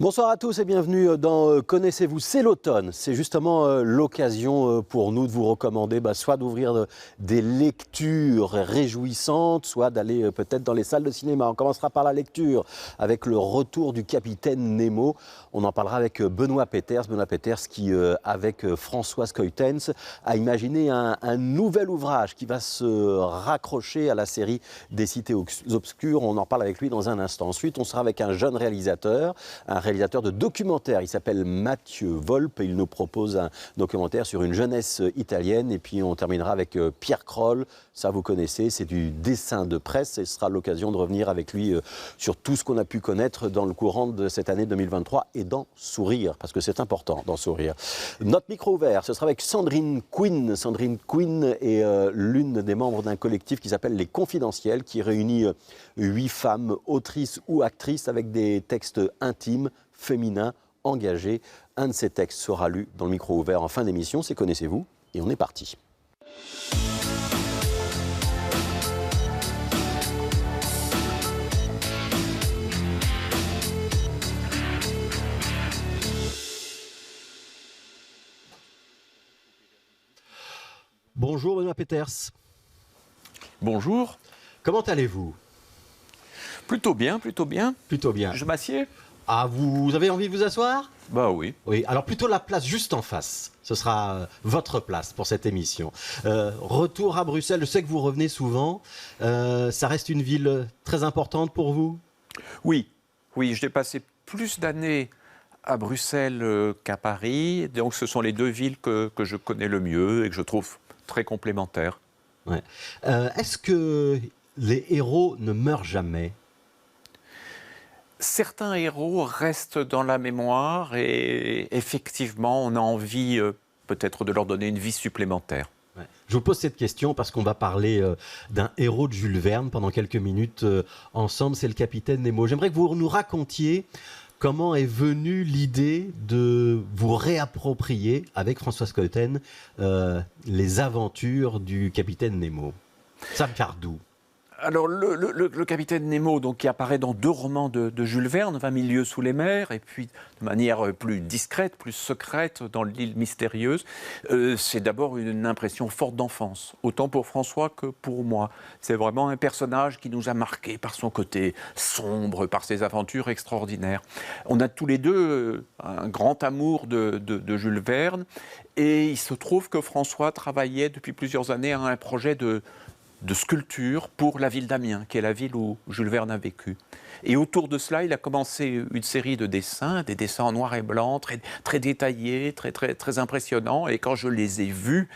Bonsoir à tous et bienvenue dans Connaissez-vous, c'est l'automne. C'est justement l'occasion pour nous de vous recommander soit d'ouvrir des lectures réjouissantes, soit d'aller peut-être dans les salles de cinéma. On commencera par la lecture avec le retour du capitaine Nemo. On en parlera avec Benoît Peeters. Benoît Peeters qui, avec Françoise Cuytens, a imaginé un nouvel ouvrage qui va se raccrocher à la série des cités obscures. On en parle avec lui dans un instant. Ensuite, on sera avec un jeune réalisateur, un réalisateur de documentaire. Il s'appelle Mathieu Volpe et il nous propose un documentaire sur une jeunesse italienne. Et puis on terminera avec Pierre Kroll. Ça, vous connaissez, c'est du dessin de presse. Et ce sera l'occasion de revenir avec lui sur tout ce qu'on a pu connaître dans le courant de cette année 2023 et d'en sourire, parce que c'est important d'en sourire. Notre micro ouvert, ce sera avec Sandrine Quinn. Sandrine Quinn est l'une des membres d'un collectif qui s'appelle Les Confidentiels, qui réunit 8 femmes, autrices ou actrices, avec des textes intimes, féminins, engagés. Un de ces textes sera lu dans le micro ouvert en fin d'émission. C'est Connaissez-vous et on est parti. Bonjour Benoît Peeters. Bonjour. Comment allez-vous ? Plutôt bien, plutôt bien. Plutôt bien. Je m'assieds ? Ah, vous avez envie de vous asseoir ? Bah oui. Oui, alors plutôt la place juste en face. Ce sera votre place pour cette émission. Retour à Bruxelles, je sais que vous revenez souvent. Ça reste une ville très importante pour vous ? Oui, j'ai passé plus d'années à Bruxelles qu'à Paris. Donc ce sont les deux villes que je connais le mieux et que je trouve très complémentaires. Ouais. Est-ce que les héros ne meurent jamais ? Certains héros restent dans la mémoire et effectivement, on a envie peut-être de leur donner une vie supplémentaire. Ouais. Je vous pose cette question parce qu'on va parler d'un héros de Jules Verne pendant quelques minutes ensemble, c'est le capitaine Nemo. J'aimerais que vous nous racontiez comment est venue l'idée de vous réapproprier, avec Françoise Cuytens, les aventures du capitaine Nemo. Ça part d'où ? Alors, le capitaine Nemo, donc, qui apparaît dans 2 romans de Jules Verne, 20 000 lieues sous les mers, et puis de manière plus discrète, plus secrète, dans l'île mystérieuse, c'est d'abord une impression forte d'enfance, autant pour François que pour moi. C'est vraiment un personnage qui nous a marqués par son côté sombre, par ses aventures extraordinaires. On a tous les deux un grand amour de Jules Verne, et il se trouve que François travaillait depuis plusieurs années à un projet de sculpture pour la ville d'Amiens, qui est la ville où Jules Verne a vécu. Et autour de cela, il a commencé une série de dessins, des dessins en noir et blanc, très détaillés, très impressionnants. Et quand je les ai vus,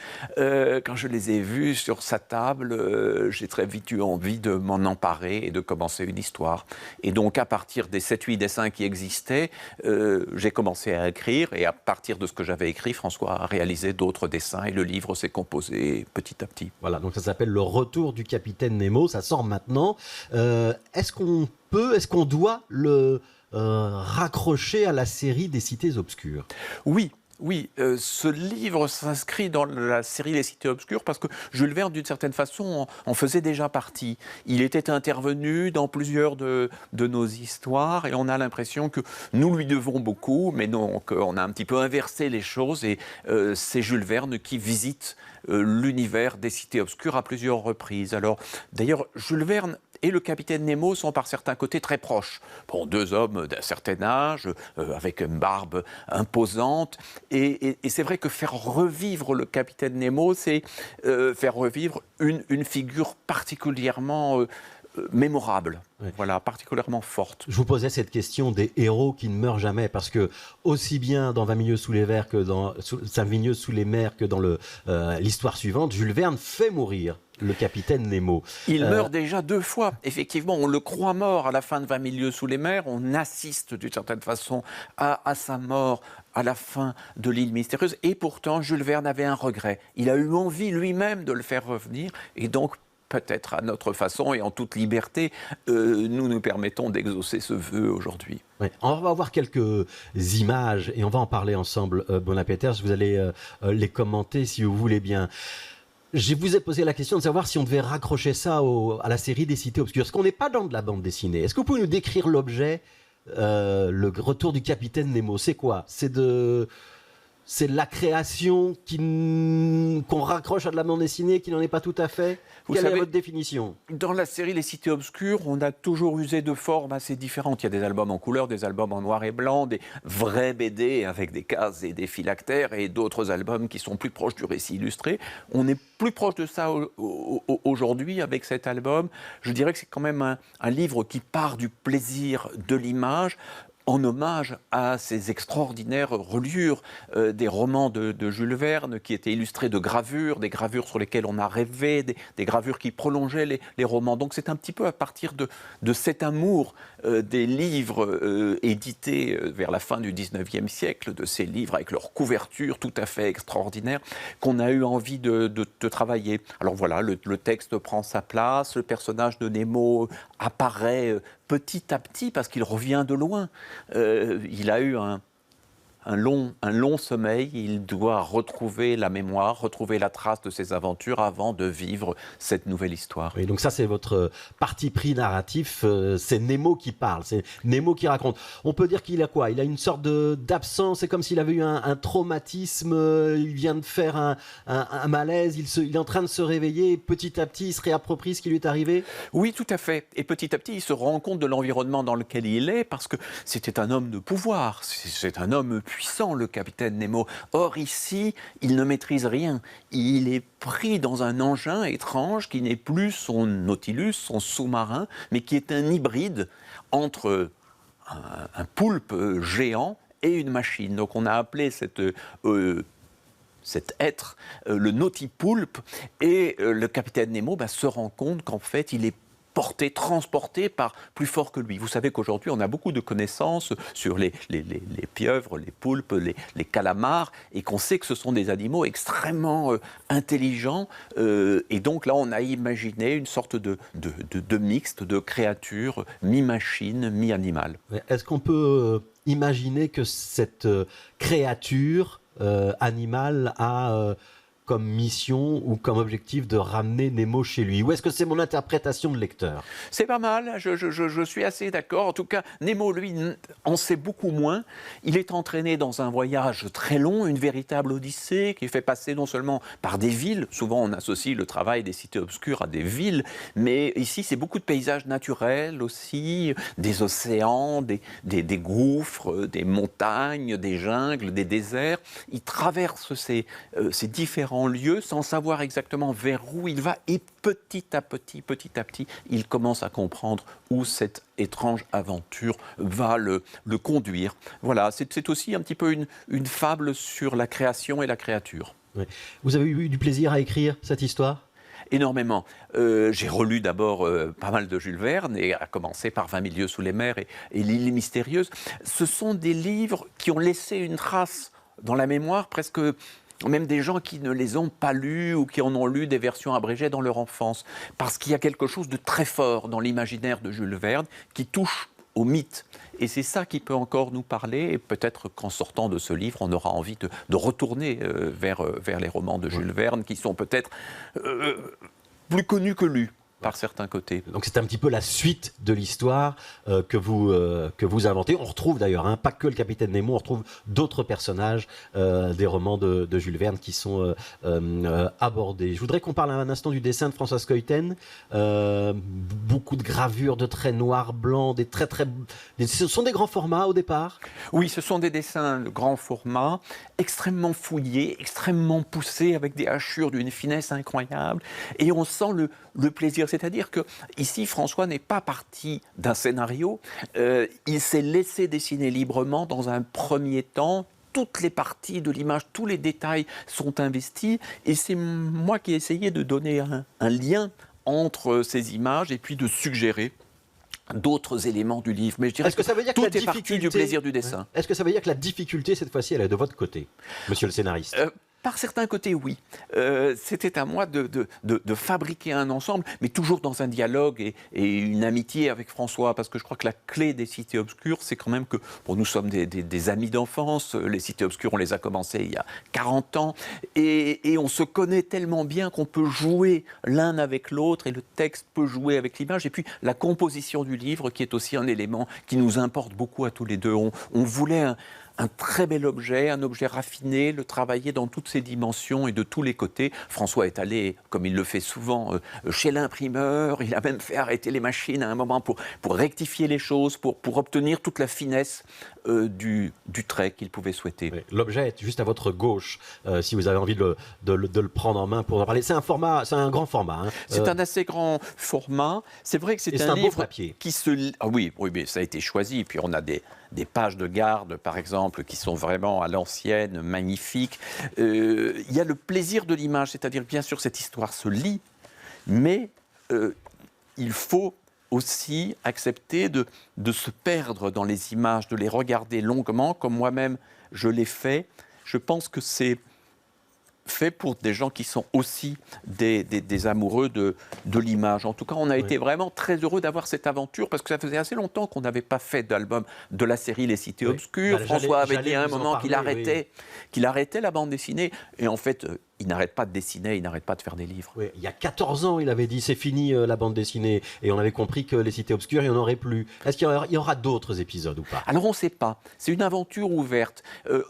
sur sa table, j'ai très vite eu envie de m'en emparer et de commencer une histoire. Et donc, à partir des 7-8 dessins qui existaient, j'ai commencé à écrire. Et à partir de ce que j'avais écrit, François a réalisé d'autres dessins. Et le livre s'est composé petit à petit. Voilà, donc ça s'appelle Le Retour du capitaine Nemo. Ça sort maintenant. Est-ce qu'on doit le raccrocher à la série des cités obscures ? Oui, ce livre s'inscrit dans la série Les Cités Obscures parce que Jules Verne, d'une certaine façon, en faisait déjà partie. Il était intervenu dans plusieurs de nos histoires et on a l'impression que nous lui devons beaucoup, mais donc on a un petit peu inversé les choses et c'est Jules Verne qui visite l'univers des Cités Obscures à plusieurs reprises. Alors, d'ailleurs, Jules Verne et le capitaine Nemo sont par certains côtés très proches. Bon, 2 hommes d'un certain âge, avec une barbe imposante. Et c'est vrai que faire revivre le capitaine Nemo, c'est faire revivre une figure particulièrement mémorable, ouais. Voilà, particulièrement forte. Je vous posais cette question des héros qui ne meurent jamais, parce que aussi bien dans 20 000 lieues sous les mers que dans 5 000 lieues sous les mers que dans l'histoire suivante, Jules Verne fait mourir le capitaine Nemo. Il meurt déjà 2 fois. Effectivement, on le croit mort à la fin de 20 000 lieues sous les mers. On assiste d'une certaine façon à sa mort à la fin de l'île mystérieuse. Et pourtant, Jules Verne avait un regret. Il a eu envie lui-même de le faire revenir. Et donc, peut-être à notre façon et en toute liberté, nous permettons d'exaucer ce vœu aujourd'hui. Ouais. On va voir quelques images et on va en parler ensemble, Benoît Peeters. Vous allez les commenter si vous voulez bien. Je vous ai posé la question de savoir si on devait raccrocher ça à la série des cités obscures. Parce qu'on n'est pas dans de la bande dessinée. Est-ce que vous pouvez nous décrire l'objet le retour du capitaine Nemo, c'est quoi? C'est la création qu'on raccroche à de la bande dessinée, qui n'en est pas tout à fait. Quelle est votre définition? Dans la série Les Cités Obscures, on a toujours usé de formes assez différentes. Il y a des albums en couleur, des albums en noir et blanc, des vrais BD avec des cases et des phylactères, et d'autres albums qui sont plus proches du récit illustré. On est plus proche de ça aujourd'hui avec cet album. Je dirais que c'est quand même un livre qui part du plaisir de l'image, en hommage à ces extraordinaires reliures des romans de Jules Verne qui étaient illustrés de gravures, des gravures sur lesquelles on a rêvé, des gravures qui prolongeaient les romans. Donc c'est un petit peu à partir de cet amour des livres édités vers la fin du 19e siècle, de ces livres avec leur couverture tout à fait extraordinaire, qu'on a eu envie de travailler. Alors voilà, le texte prend sa place, le personnage de Nemo apparaît petit à petit parce qu'il revient de loin. Il a eu un long sommeil, il doit retrouver la mémoire, retrouver la trace de ses aventures avant de vivre cette nouvelle histoire. Oui, donc ça c'est votre parti pris narratif, c'est Nemo qui parle, c'est Nemo qui raconte. On peut dire qu'il a quoi? Il a une sorte d'absence, c'est comme s'il avait eu un traumatisme, il vient de faire un malaise, il est en train de se réveiller, et petit à petit il se réapproprie ce qui lui est arrivé? Oui, tout à fait. Et petit à petit il se rend compte de l'environnement dans lequel il est, parce que c'était un homme de pouvoir, c'est un homme puissant, le capitaine Nemo. Or ici, il ne maîtrise rien. Il est pris dans un engin étrange qui n'est plus son Nautilus, son sous-marin, mais qui est un hybride entre un poulpe géant et une machine. Donc on a appelé cet être le nautipoulpe, et le capitaine Nemo se rend compte qu'en fait il est transporté par plus fort que lui. Vous savez qu'aujourd'hui, on a beaucoup de connaissances sur les pieuvres, les poulpes, les calamars, et qu'on sait que ce sont des animaux extrêmement intelligents. Et donc là, on a imaginé une sorte de mixte, de créature mi-machine, mi-animal. Est-ce qu'on peut imaginer que cette créature animale a comme mission ou comme objectif de ramener Nemo chez lui? Ou est-ce que c'est mon interprétation de lecteur? C'est pas mal, je suis assez d'accord. En tout cas, Nemo, lui, en sait beaucoup moins. Il est entraîné dans un voyage très long, une véritable odyssée qui fait passer non seulement par des villes, souvent on associe le travail des cités obscures à des villes, mais ici c'est beaucoup de paysages naturels aussi, des océans, des gouffres, des montagnes, des jungles, des déserts. Il traverse ces différents lieux sans savoir exactement vers où il va, et petit à petit, il commence à comprendre où cette étrange aventure va le conduire. Voilà, c'est aussi un petit peu une fable sur la création et la créature. Oui. Vous avez eu du plaisir à écrire cette histoire? Énormément. J'ai relu d'abord pas mal de Jules Verne, et à commencer par 20 000 lieues sous les mers et L'île mystérieuse. Ce sont des livres qui ont laissé une trace dans la mémoire, presque même des gens qui ne les ont pas lus ou qui en ont lu des versions abrégées dans leur enfance. Parce qu'il y a quelque chose de très fort dans l'imaginaire de Jules Verne qui touche au mythe. Et c'est ça qui peut encore nous parler, et peut-être qu'en sortant de ce livre, on aura envie de retourner vers les romans de Jules Verne, qui sont peut-être plus connus que lus par certains côtés. Donc c'est un petit peu la suite de l'histoire que vous inventez. On retrouve d'ailleurs, pas que le capitaine Nemo, on retrouve d'autres personnages des romans de Jules Verne qui sont abordés. Je voudrais qu'on parle un instant du dessin de Françoise Skeuten. Beaucoup de gravures, de traits noirs, blancs, ce sont des grands formats au départ? Oui, ce sont des dessins de grand format, extrêmement fouillés, extrêmement poussés, avec des hachures d'une finesse incroyable. Et on sent le plaisir. C'est-à-dire que ici, François n'est pas parti d'un scénario. Il s'est laissé dessiner librement dans un premier temps. Toutes les parties de l'image, tous les détails sont investis. Et c'est moi qui ai essayé de donner un lien entre ces images et puis de suggérer d'autres éléments du livre. Mais je dirais que tout est parti du plaisir du dessin. Est-ce que ça veut dire que la difficulté, cette fois-ci, elle est de votre côté, monsieur le scénariste? par certains côtés, oui. C'était à moi de fabriquer un ensemble, mais toujours dans un dialogue et une amitié avec François, parce que je crois que la clé des Cités Obscures, c'est quand même que nous sommes des amis d'enfance. Les Cités Obscures, on les a commencées il y a 40 ans, et on se connaît tellement bien qu'on peut jouer l'un avec l'autre, et le texte peut jouer avec l'image, et puis la composition du livre, qui est aussi un élément qui nous importe beaucoup à tous les deux. On voulait un très bel objet, un objet raffiné, le travailler dans toutes ses dimensions et de tous les côtés. François est allé, comme il le fait souvent, chez l'imprimeur. Il a même fait arrêter les machines à un moment pour rectifier les choses, pour obtenir toute la finesse du trait qu'il pouvait souhaiter. Oui, l'objet est juste à votre gauche, si vous avez envie de le prendre en main pour en parler. C'est un grand format. Hein. C'est un assez grand format. C'est vrai que c'est un livre papier qui se lit. Ah oui, mais ça a été choisi. Puis on a des pages de garde, par exemple, qui sont vraiment à l'ancienne, magnifiques. Il y a le plaisir de l'image, c'est-à-dire bien sûr cette histoire se lit, mais il faut aussi accepter de se perdre dans les images, de les regarder longuement, comme moi-même je l'ai fait. Je pense que c'est fait pour des gens qui sont aussi des amoureux de l'image. En tout cas, on a été vraiment très heureux d'avoir cette aventure, parce que ça faisait assez longtemps qu'on n'avait pas fait d'album de la série Les Cités Obscures. François avait dit à un moment qu'il arrêtait la bande dessinée, et en fait, il n'arrête pas de dessiner, il n'arrête pas de faire des livres. Oui, il y a 14 ans, il avait dit c'est fini la bande dessinée, et on avait compris que Les Cités Obscures, il n'y en aurait plus. Est-ce qu'il y aura d'autres épisodes ou pas? Alors on ne sait pas, c'est une aventure ouverte.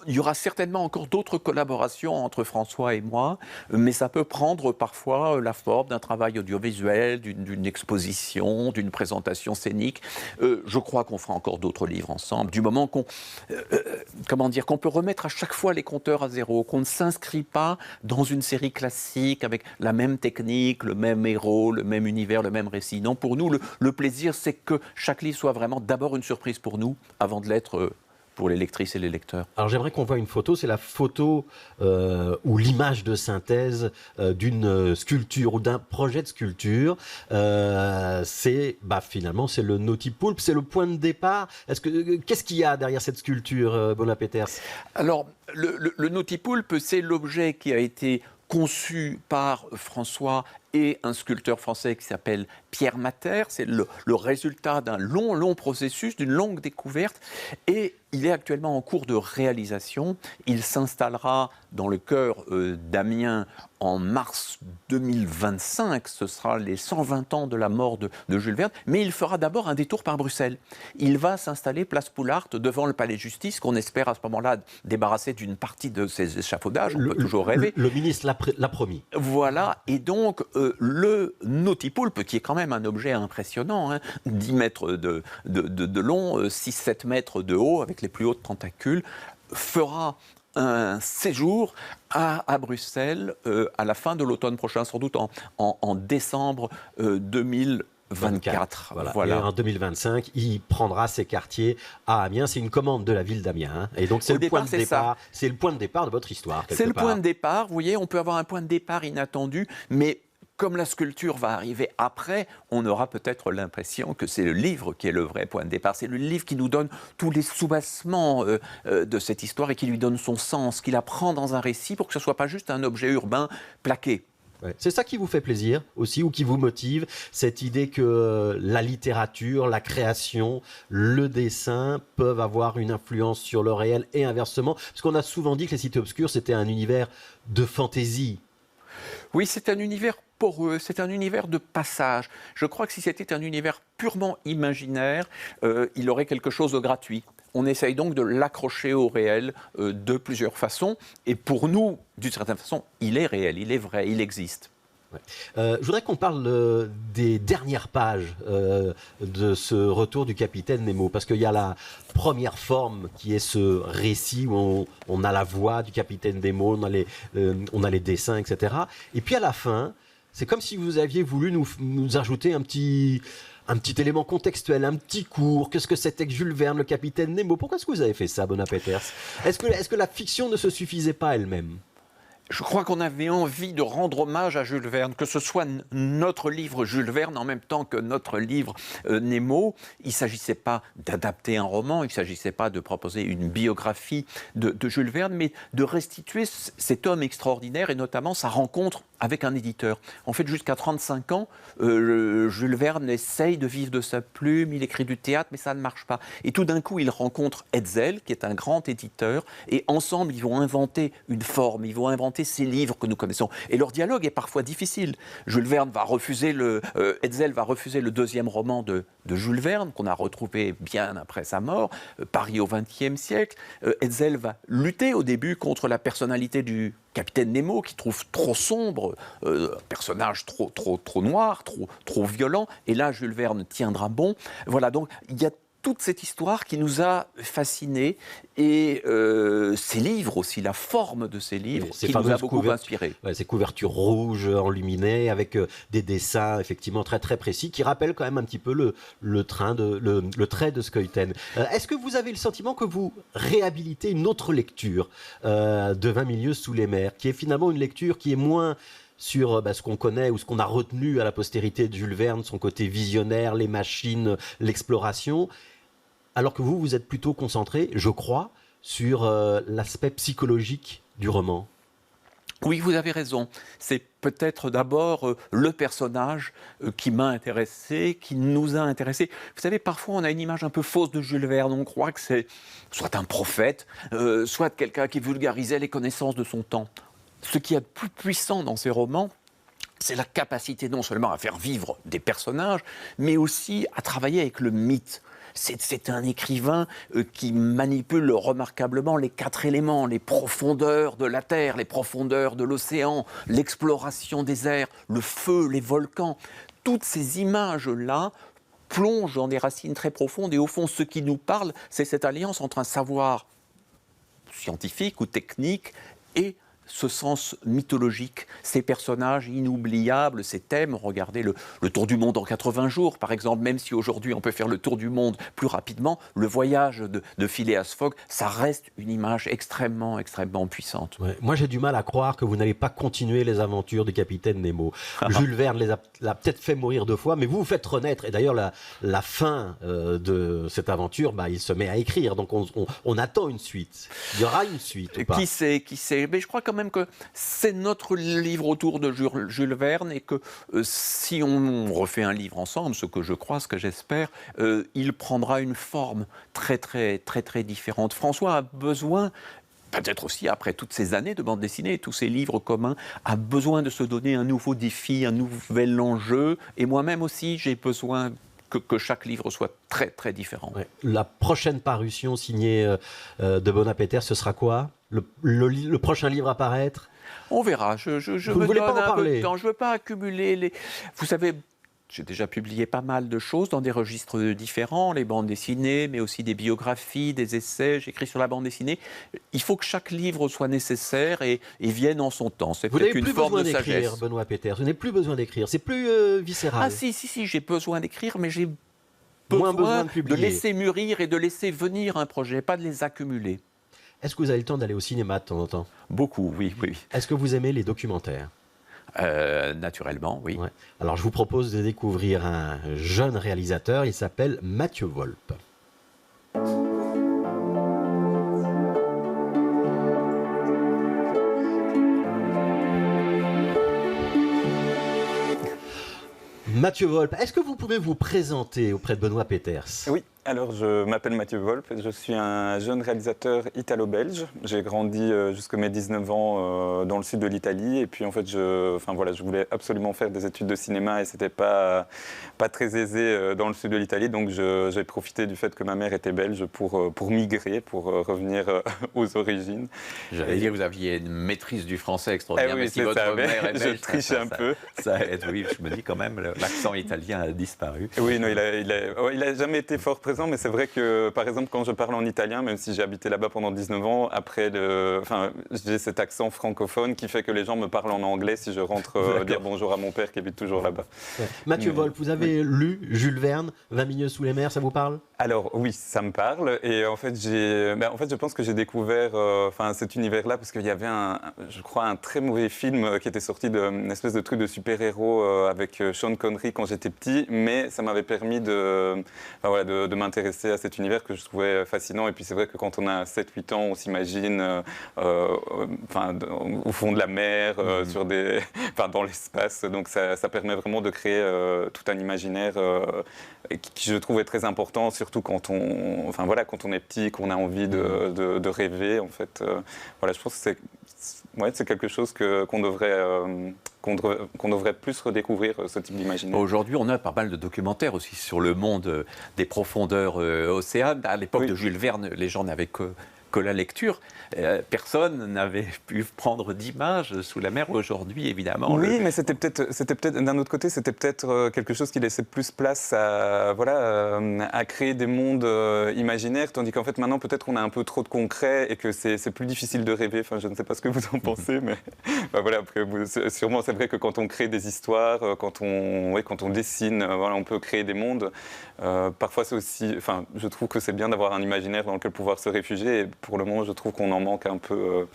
Il y aura certainement encore d'autres collaborations entre François et moi, mais ça peut prendre parfois la forme d'un travail audiovisuel, d'une exposition, d'une présentation scénique. Je crois qu'on fera encore d'autres livres ensemble, du moment qu'on peut remettre à chaque fois les compteurs à zéro, qu'on ne s'inscrit pas dans une série classique avec la même technique, le même héros, le même univers, le même récit. Non, pour nous, le plaisir, c'est que chaque livre soit vraiment d'abord une surprise pour nous, avant de l'être pour les lectrices et les lecteurs. Alors j'aimerais qu'on voit une photo, c'est la photo ou l'image de synthèse d'une sculpture ou d'un projet de sculpture. Finalement, c'est le Nautipoulpe, c'est le point de départ. Qu'est-ce qu'il y a derrière cette sculpture, Benoît Peeters? Alors, le Nautipoulpe, c'est l'objet qui a été conçu par François et un sculpteur français qui s'appelle Pierre Matter. C'est le résultat d'un long processus, d'une longue découverte, et il est actuellement en cours de réalisation. Il s'installera dans le cœur d'Amiens en mars 2025. Ce sera les 120 ans de la mort de Jules Verne, mais il fera d'abord un détour par Bruxelles. Il va s'installer place Poulart devant le palais de justice, qu'on espère à ce moment-là débarrasser d'une partie de ses échafaudages. On peut toujours rêver. Le ministre l'a promis. Voilà, et donc le Nautipoulpe, qui est quand même un objet impressionnant, 10 mètres de long, 6-7 mètres de haut, avec les plus hautes tentacules, fera un séjour à Bruxelles à la fin de l'automne prochain, sans doute en décembre 2024. Voilà. Et en 2025, il prendra ses quartiers à Amiens. C'est une commande de la ville d'Amiens. Hein. Et donc, c'est le point de départ. C'est le point de départ de votre histoire. C'est le point de départ. Vous voyez, on peut avoir un point de départ inattendu, mais comme la sculpture va arriver après, on aura peut-être l'impression que c'est le livre qui est le vrai point de départ. C'est le livre qui nous donne tous les soubassements de cette histoire et qui lui donne son sens, qui la prend dans un récit pour que ce ne soit pas juste un objet urbain plaqué. Ouais. C'est ça qui vous fait plaisir aussi, ou qui vous motive, cette idée que la littérature, la création, le dessin peuvent avoir une influence sur le réel et inversement. Parce qu'on a souvent dit que Les Cités Obscures, c'était un univers de fantaisie. Oui, c'est un univers poreux, c'est un univers de passage. Je crois que si c'était un univers purement imaginaire, il aurait quelque chose de gratuit. On essaye donc de l'accrocher au réel de plusieurs façons. Et pour nous, d'une certaine façon, il est réel, il est vrai, il existe. Ouais. Je voudrais qu'on parle des dernières pages de ce retour du capitaine Nemo, parce qu'il y a la première forme qui est ce récit où on a la voix du capitaine Nemo, on a les dessins, etc. Et puis à la fin, c'est comme si vous aviez voulu nous ajouter un petit élément contextuel, un petit cours. Qu'est-ce que c'était que Jules Verne, le capitaine Nemo? Pourquoi est-ce que vous avez fait ça, Benoît Peeters? Est-ce que la fiction ne se suffisait pas elle-même? Je crois qu'on avait envie de rendre hommage à Jules Verne, que ce soit notre livre Jules Verne en même temps que notre livre Nemo. Il ne s'agissait pas d'adapter un roman, il ne s'agissait pas de proposer une biographie de Jules Verne, mais de restituer cet homme extraordinaire et notamment sa rencontre avec un éditeur. En fait, jusqu'à 35 ans, Jules Verne essaye de vivre de sa plume, il écrit du théâtre, mais ça ne marche pas. Et tout d'un coup, il rencontre Hetzel, qui est un grand éditeur, et ensemble, ils vont inventer une forme, ils vont inventer ces livres que nous connaissons. Et leur dialogue est parfois difficile. Jules Verne va refuser Hetzel va refuser le deuxième roman de Jules Verne, qu'on a retrouvé bien après sa mort, Paris au XXe siècle. Hetzel va lutter au début contre la personnalité du capitaine Nemo, qui trouve trop sombre, un personnage trop noir, trop violent. Et là, Jules Verne tiendra bon. Voilà, donc il y a toute cette histoire qui nous a fascinés et ces livres aussi, la forme de ces livres qui nous a beaucoup inspirés. Ouais, ces couvertures rouges enluminées avec des dessins effectivement très très précis qui rappellent quand même un petit peu le trait de Schouten. Est-ce que vous avez le sentiment que vous réhabilitez une autre lecture de 20 milieux sous les mers, qui est finalement une lecture qui est moins sur ce qu'on connaît ou ce qu'on a retenu à la postérité de Jules Verne, son côté visionnaire, les machines, l'exploration, alors que vous êtes plutôt concentré, je crois, sur l'aspect psychologique du roman? Oui, vous avez raison. C'est peut-être d'abord le personnage qui m'a intéressé, qui nous a intéressés. Vous savez, parfois on a une image un peu fausse de Jules Verne. On croit que c'est soit un prophète, soit quelqu'un qui vulgarisait les connaissances de son temps. Ce qui est le plus puissant dans ces romans, c'est la capacité non seulement à faire vivre des personnages, mais aussi à travailler avec le mythe. C'est un écrivain qui manipule remarquablement les 4 éléments, les profondeurs de la terre, les profondeurs de l'océan, l'exploration des airs, le feu, les volcans. Toutes ces images-là plongent dans des racines très profondes et au fond, ce qui nous parle, c'est cette alliance entre un savoir scientifique ou technique et ce sens mythologique, ces personnages inoubliables, ces thèmes. Regardez le tour du monde en 80 jours, par exemple, même si aujourd'hui on peut faire le tour du monde plus rapidement, le voyage de Phileas Fogg, ça reste une image extrêmement, extrêmement puissante. Ouais. Moi, j'ai du mal à croire que vous n'allez pas continuer les aventures du capitaine Nemo. Jules Verne l'a peut-être fait mourir 2 fois, mais vous faites renaître. Et d'ailleurs, la fin de cette aventure, il se met à écrire. Donc, on attend une suite. Il y aura une suite ou pas? Qui sait? Mais je crois quand même que c'est notre livre autour de Jules Verne et que si on refait un livre ensemble, ce que je crois, ce que j'espère, il prendra une forme très, très, très, très différente. François a besoin, peut-être aussi après toutes ces années de bande dessinée et tous ces livres communs, a besoin de se donner un nouveau défi, un nouvel enjeu. Et moi-même aussi, j'ai besoin que chaque livre soit très, très différent. Ouais. La prochaine parution signée de Benoît Peeters, ce sera quoi? Le prochain livre à paraître? On verra. Je me donne un peu de temps. Je ne veux pas accumuler les... Vous savez, j'ai déjà publié pas mal de choses dans des registres différents, les bandes dessinées, mais aussi des biographies, des essais. J'écris sur la bande dessinée. Il faut que chaque livre soit nécessaire et vienne en son temps. C'est peut-être une forme de sagesse. Benoît Peeters, vous n'avez plus besoin d'écrire. C'est plus viscéral. Ah si, j'ai besoin d'écrire, mais j'ai besoin de laisser mûrir et de laisser venir un projet, pas de les accumuler. Est-ce que vous avez le temps d'aller au cinéma de temps en temps? Beaucoup, oui. Est-ce que vous aimez les documentaires? Naturellement, oui. Ouais. Alors, je vous propose de découvrir un jeune réalisateur. Il s'appelle Mathieu Volpe. Mathieu Volpe, est-ce que vous pouvez vous présenter auprès de Benoît Peeters? Oui, alors je m'appelle Mathieu Volpe, je suis un jeune réalisateur italo-belge. J'ai grandi jusqu'à mes 19 ans dans le sud de l'Italie et puis en fait je voulais absolument faire des études de cinéma et c'était pas très aisé dans le sud de l'Italie, donc j'ai profité du fait que ma mère était belge pour migrer, pour revenir aux origines. J'allais dire, vous aviez une maitrise du français extraordinaire, oui, mais si votre mère est belge, je triche un peu. Ça aide, oui, je me dis quand même, l'accent italien a disparu. Oui, non, il a jamais été fort présent malheureusement, mais c'est vrai que, par exemple, quand je parle en italien, même si j'ai habité là-bas pendant 19 ans, après, j'ai cet accent francophone qui fait que les gens me parlent en anglais si je rentre dire bonjour à mon père qui habite toujours là-bas. Ouais. Mathieu Wolf, vous avez lu Jules Verne, 20 milieux sous les mers, ça vous parle? Alors oui, ça me parle. Et en fait, je pense que j'ai découvert cet univers-là parce qu'il y avait je crois, un très mauvais film qui était sorti d'une espèce de truc de super-héros avec Sean Connery quand j'étais petit, mais ça m'avait permis de m'intéresser à cet univers que je trouvais fascinant. Et puis c'est vrai que quand on a 7-8 ans, on s'imagine au fond de la mer, dans l'espace. Donc ça permet vraiment de créer tout un imaginaire qui je trouve est très important, surtout quand on est petit, qu'on a envie de rêver. En fait, je pense que c'est quelque chose qu'on devrait plus redécouvrir, ce type d'imaginaire. Aujourd'hui, on a pas mal de documentaires aussi sur le monde des profondeurs océanes. À l'époque de Jules Verne, les gens n'avaient que la lecture. Personne n'avait pu prendre d'images sous la mer. Aujourd'hui, évidemment. Oui, mais c'était peut-être d'un autre côté, c'était peut-être quelque chose qui laissait plus place à créer des mondes imaginaires, tandis qu'en fait maintenant peut-être on a un peu trop de concret et que c'est plus difficile de rêver. Enfin, je ne sais pas ce que vous en pensez, mais sûrement c'est vrai que quand on crée des histoires, quand on dessine, on peut créer des mondes. Parfois c'est aussi, je trouve que c'est bien d'avoir un imaginaire dans lequel pouvoir se réfugier. Et pour le moment, je trouve qu'on en manque un peu.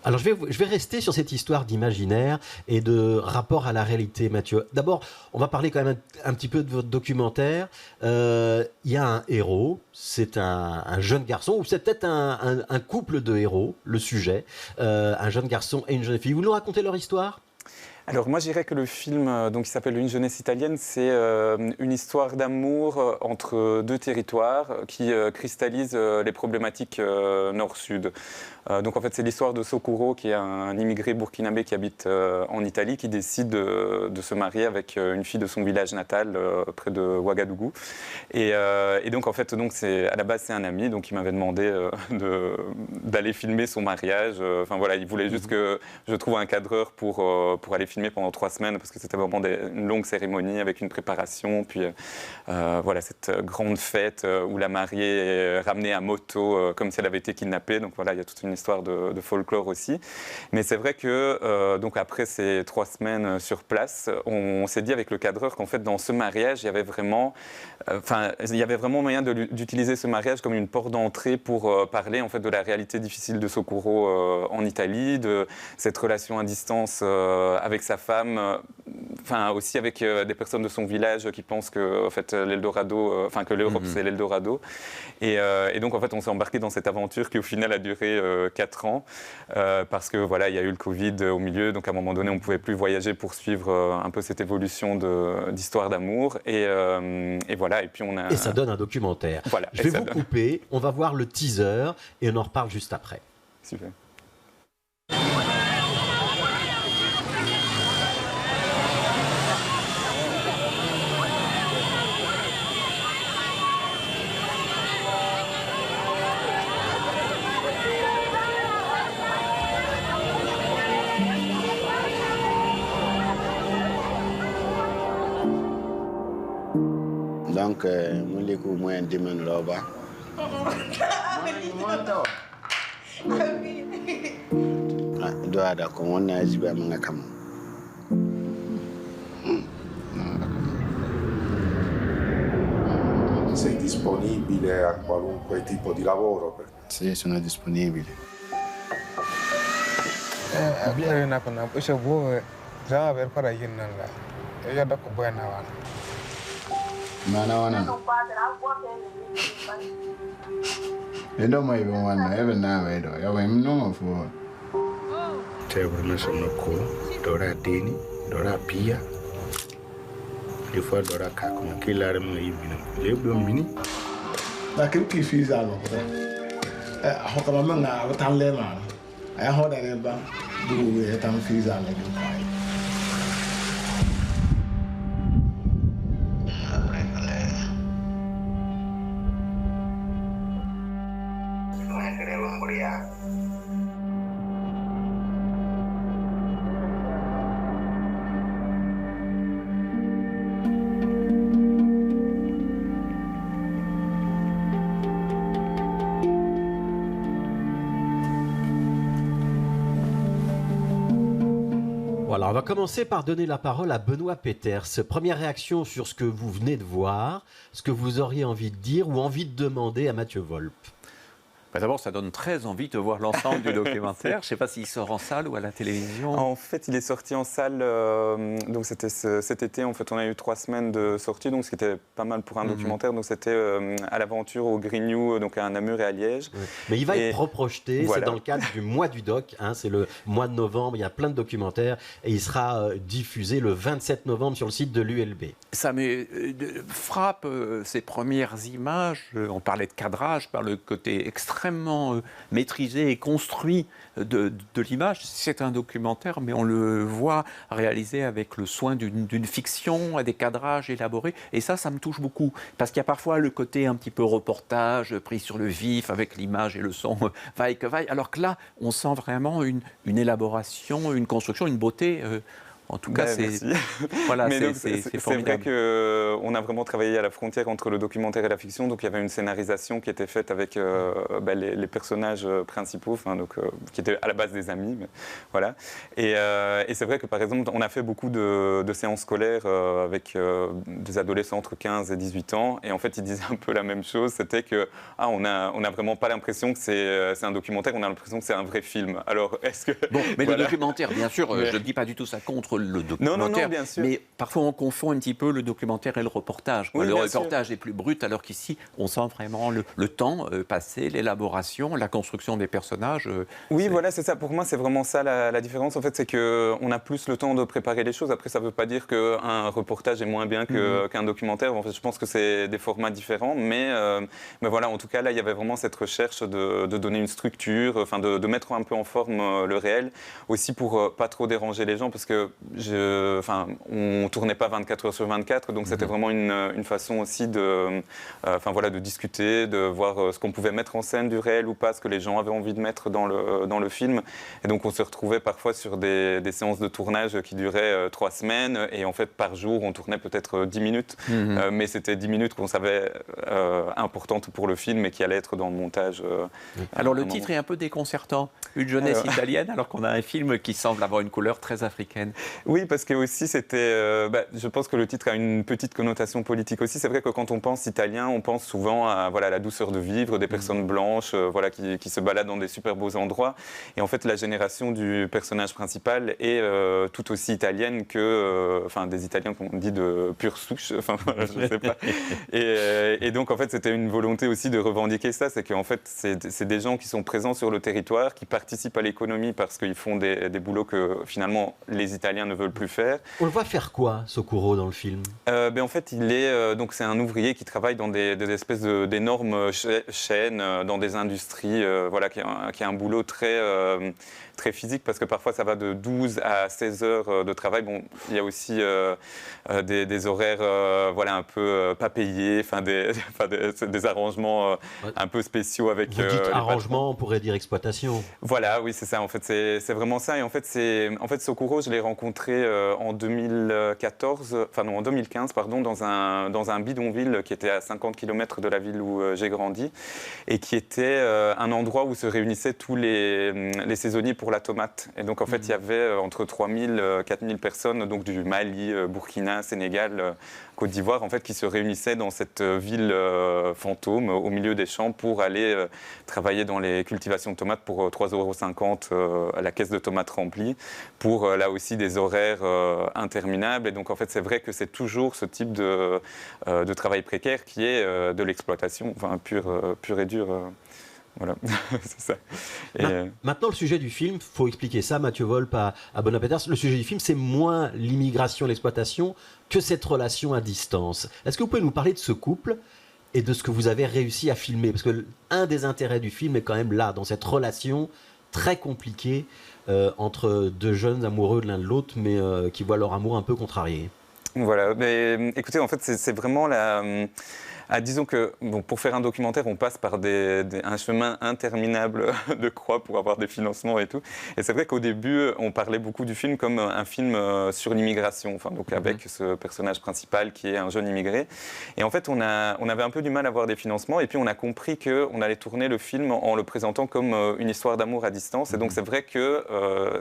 Alors, je vais rester sur cette histoire d'imaginaire et de rapport à la réalité, Mathieu. D'abord, on va parler quand même un petit peu de votre documentaire. Il y a un héros, c'est un jeune garçon, ou c'est peut-être un couple de héros, le sujet. Un jeune garçon et une jeune fille. Vous nous racontez leur histoire ? Alors moi, je dirais que le film, qui s'appelle Une jeunesse italienne, c'est une histoire d'amour entre deux territoires qui cristallise les problématiques nord-sud. Donc en fait, c'est l'histoire de Sokuro, qui est un immigré burkinabé qui habite en Italie, qui décide de se marier avec une fille de son village natal, près de Ouagadougou. Et donc en fait, à la base, c'est un ami, donc il m'avait demandé d'aller filmer son mariage. Il voulait juste que je trouve un cadreur pour aller filmer pendant 3 semaines, parce que c'était vraiment une longue cérémonie avec une préparation, puis cette grande fête où la mariée est ramenée à moto comme si elle avait été kidnappée. Donc il y a toute une histoire de folklore aussi. Mais c'est vrai que après ces 3 semaines sur place, on s'est dit avec le cadreur qu'en fait dans ce mariage, il y avait vraiment moyen d'utiliser ce mariage comme une porte d'entrée pour parler en fait de la réalité difficile de Sokuro en Italie, de cette relation à distance avec sa femme, aussi avec des personnes de son village qui pensent que en fait l'Eldorado, que l'Europe c'est l'Eldorado. Et donc en fait on s'est embarqué dans cette aventure qui au final a duré 4 ans parce que il y a eu le Covid au milieu, donc à un moment donné on ne pouvait plus voyager pour suivre un peu cette évolution d'histoire d'amour et puis on a... Et ça donne un documentaire. Voilà, je vais vous couper, on va voir le teaser et on en reparle juste après. Super. Donc, mon léco moyen de mener là-bas. Doa da ko wannan jiba mun aka mu. Sei disponibile a qualunque tipo di lavoro? Sì, sono disponibile. Abbiamo una con una cosa buona, già per fare io non la. Io dopo buona va. Mana wana. Endo mai bin wannan, even na mai do. Ya bai mun noma fo. Tebur na sono ko, dora deni, dora pia. Des fois dora ka kuma kilare mun yi bina. Le do mini. La kim ki fi za no. Ho kama man na tan le ma. Ai ho da ne ba. Du ye tan fi za na din kai. Voilà, on va commencer par donner la parole à Benoît Peters. Première réaction sur ce que vous venez de voir, ce que vous auriez envie de dire ou envie de demander à Mathieu Volpe. D'abord, ça donne très envie de voir l'ensemble du documentaire. Je ne sais pas s'il sort en salle ou à la télévision. En fait, il est sorti en salle, donc c'était cet été. En fait, on a eu 3 semaines de sortie, donc ce qui était pas mal pour un documentaire. Donc c'était à l'aventure au Grignou, donc à Namur et à Liège. Oui. Mais il va être reprojeté, voilà. C'est dans le cadre du mois du doc, hein, c'est le mois de novembre, il y a plein de documentaires et il sera diffusé le 27 novembre sur le site de l'ULB. Ça me frappe ces premières images, on parlait de cadrage, par le côté extrêmement maîtrisé et construit de l'image. C'est un documentaire, mais on le voit réalisé avec le soin d'une fiction, à des cadrages élaborés. Et ça me touche beaucoup. Parce qu'il y a parfois le côté un petit peu reportage, pris sur le vif, avec l'image et le son, vaille que vaille. Alors que là, on sent vraiment une élaboration, une construction, une beauté. En tout cas, c'est formidable. C'est vrai qu'on a vraiment travaillé à la frontière entre le documentaire et la fiction. Donc, il y avait une scénarisation qui était faite avec les personnages principaux, qui étaient à la base des amis. Mais, voilà. Et c'est vrai que, par exemple, on a fait beaucoup de séances scolaires avec des adolescents entre 15 et 18 ans. Et en fait, ils disaient un peu la même chose. C'était que on n'a vraiment pas l'impression que c'est un documentaire. On a l'impression que c'est un vrai film. Alors, est-ce que... Bon, mais le documentaire, bien sûr, je ne dis pas du tout ça contre le documentaire, non, bien sûr. Mais parfois on confond un petit peu le documentaire et le reportage. Oui, le reportage est plus brut, alors qu'ici on sent vraiment le temps passé, l'élaboration, la construction des personnages. Oui, voilà, c'est ça. Pour moi, c'est vraiment ça la différence. En fait, c'est qu'on a plus le temps de préparer les choses. Après, ça ne veut pas dire qu'un reportage est moins bien qu'un documentaire. En fait, je pense que c'est des formats différents. Mais voilà, en tout cas, là, il y avait vraiment cette recherche de donner une structure, de mettre un peu en forme le réel, aussi pour pas trop déranger les gens, parce que on tournait pas 24 heures sur 24, donc c'était vraiment une façon aussi de discuter, de voir ce qu'on pouvait mettre en scène du réel ou pas, ce que les gens avaient envie de mettre dans le film. Et donc on se retrouvait parfois sur des séances de tournage qui duraient 3 semaines, et en fait par jour on tournait peut-être 10 minutes, mais c'était 10 minutes qu'on savait importantes pour le film et qui allaient être dans le montage. Alors le titre est un peu déconcertant, une jeunesse italienne, alors qu'on a un film qui semble avoir une couleur très africaine. Oui, parce que aussi c'était, je pense que le titre a une petite connotation politique aussi. C'est vrai que quand on pense italien, on pense souvent à la douceur de vivre, des personnes blanches, qui se baladent dans des super beaux endroits. Et en fait, la génération du personnage principal est tout aussi italienne que, des Italiens qu'on dit de pure souche. Je ne sais pas. Et donc en fait, c'était une volonté aussi de revendiquer ça, c'est qu'en fait, c'est des gens qui sont présents sur le territoire, qui participent à l'économie parce qu'ils font des boulots que finalement les Italiens ne veulent plus faire. On le voit faire quoi, Sokuro, dans le film? En fait, c'est un ouvrier qui travaille dans des espèces d'énormes chaînes, dans des industries, qui a un boulot très physique, parce que parfois ça va de 12 à 16 heures de travail. Bon, il y a aussi des horaires un peu pas payés, des arrangements un peu spéciaux avec... Vous dites arrangement, on pourrait dire exploitation. Voilà, oui, c'est ça. En fait, c'est vraiment ça. Et en fait, Sokuro, je l'ai rencontré en 2015, dans un bidonville qui était à 50 km de la ville où j'ai grandi, et qui était un endroit où se réunissaient tous les saisonniers pour la tomate. Et donc, en fait, il y avait entre 3000 et 4000 personnes, donc du Mali, Burkina, Sénégal, Côte d'Ivoire, en fait, qui se réunissaient dans cette ville fantôme, au milieu des champs, pour aller travailler dans les cultivations de tomates pour 3,50 € à la caisse de tomates remplie, pour là aussi des horaires interminables. Et donc, en fait, c'est vrai que c'est toujours ce type de travail précaire qui est de l'exploitation, pure et dure. Voilà, c'est ça. Maintenant, le sujet du film, il faut expliquer ça, Mathieu Volpe à Benoît Peters. Le sujet du film, c'est moins l'immigration, l'exploitation, que cette relation à distance. Est-ce que vous pouvez nous parler de ce couple et de ce que vous avez réussi à filmer? Parce que un des intérêts du film est quand même là, dans cette relation très compliquée entre deux jeunes amoureux de l'un de l'autre, mais qui voient leur amour un peu contrarié. Voilà, mais écoutez, en fait, c'est vraiment Disons que bon, pour faire un documentaire, on passe par un chemin interminable de croix pour avoir des financements et tout. Et c'est vrai qu'au début, on parlait beaucoup du film comme un film sur l'immigration, enfin, donc avec ce personnage principal qui est un jeune immigré. Et en fait, on avait un peu du mal à avoir des financements, et puis on a compris qu'on allait tourner le film en le présentant comme une histoire d'amour à distance. Et donc c'est vrai que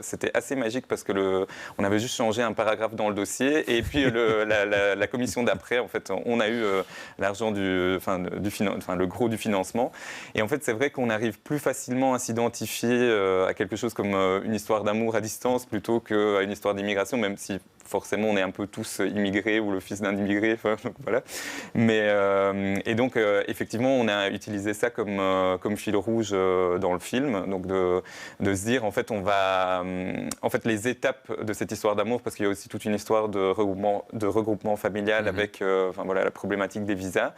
c'était assez magique parce que on avait juste changé un paragraphe dans le dossier, et puis la commission d'après, en fait, on a eu l'argent le gros du financement. Et en fait, c'est vrai qu'on arrive plus facilement à s'identifier à quelque chose comme une histoire d'amour à distance plutôt qu'à une histoire d'immigration, même si forcément on est un peu tous immigrés ou le fils d'un immigré, donc voilà. Et donc effectivement, on a utilisé ça comme fil rouge dans le film, donc de se dire en fait les étapes de cette histoire d'amour, parce qu'il y a aussi toute une histoire de regroupement familial avec la problématique des visas,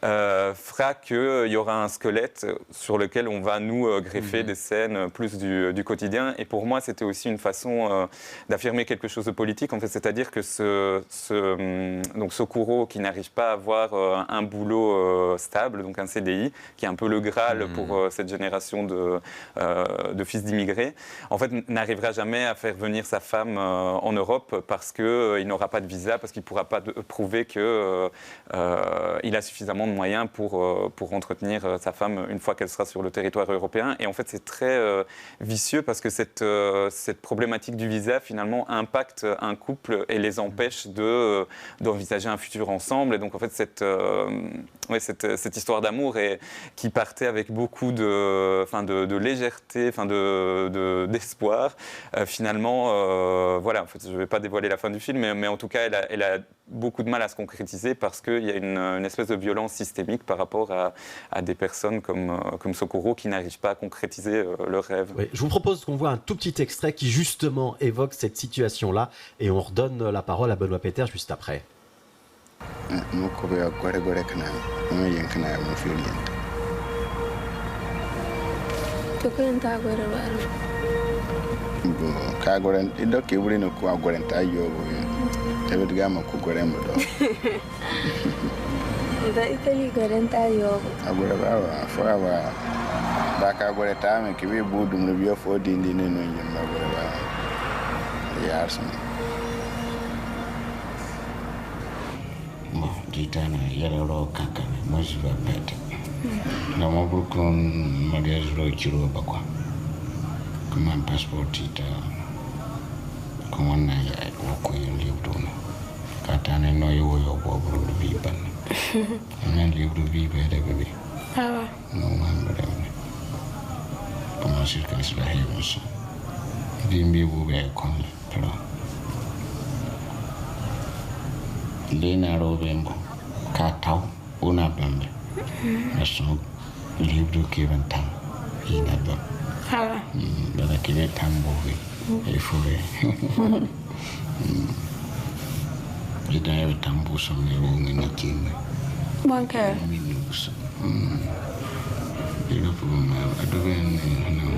fera qu'il y aura un squelette sur lequel on va nous greffer des scènes plus du quotidien. Et pour moi, c'était aussi une façon d'affirmer quelque chose de politique, en fait, c'est-à-dire que donc Sokuro, qui n'arrive pas à avoir un boulot stable, donc un CDI, qui est un peu le Graal pour cette génération de fils d'immigrés, en fait, n'arrivera jamais à faire venir sa femme en Europe parce qu'il n'aura pas de visa, parce qu'il ne pourra pas prouver qu'il a suffisamment de moyens pour entretenir sa femme une fois qu'elle sera sur le territoire européen. Et en fait, c'est très vicieux parce que cette problématique du visa, finalement, impacte un couple et les empêche d'envisager un futur ensemble. Et donc, en fait, cette histoire d'amour qui partait avec beaucoup de légèreté, d'espoir, finalement, voilà, en fait, je ne vais pas dévoiler la fin du film, mais en tout cas, elle a beaucoup de mal à se concrétiser parce qu'il y a une espèce de violence systémique par rapport à des personnes comme Sokuro qui n'arrivent pas à concrétiser leurs rêves. Oui, je vous propose qu'on voit un tout petit extrait qui justement évoque cette situation-là, et on redonne la parole à Benoît Peter juste après. Da Italy garin tayo. Agora ba fa ba ka agora ta me ke be budum no bio fo din din no nyam agora ba ya arsan. Mo ditana yara ro kaka mo jiba pete. Na mo burkon mariage ro chiro bakwa. Kuma passport ita kuma na ya ko yin libro no. Katane no yo bobru biban. Un libro vive de bebé. Ah. No man bere. Como circa es la hevens. Dimbi bube con pero. Lena robembo. Katau una bambe. Eso libro que ventan. Ina ba. Ah. Bada que ve tambo e fure. Ida e tambo som ne o ngina kinga. Banka. Minus. Ina problema adoben no.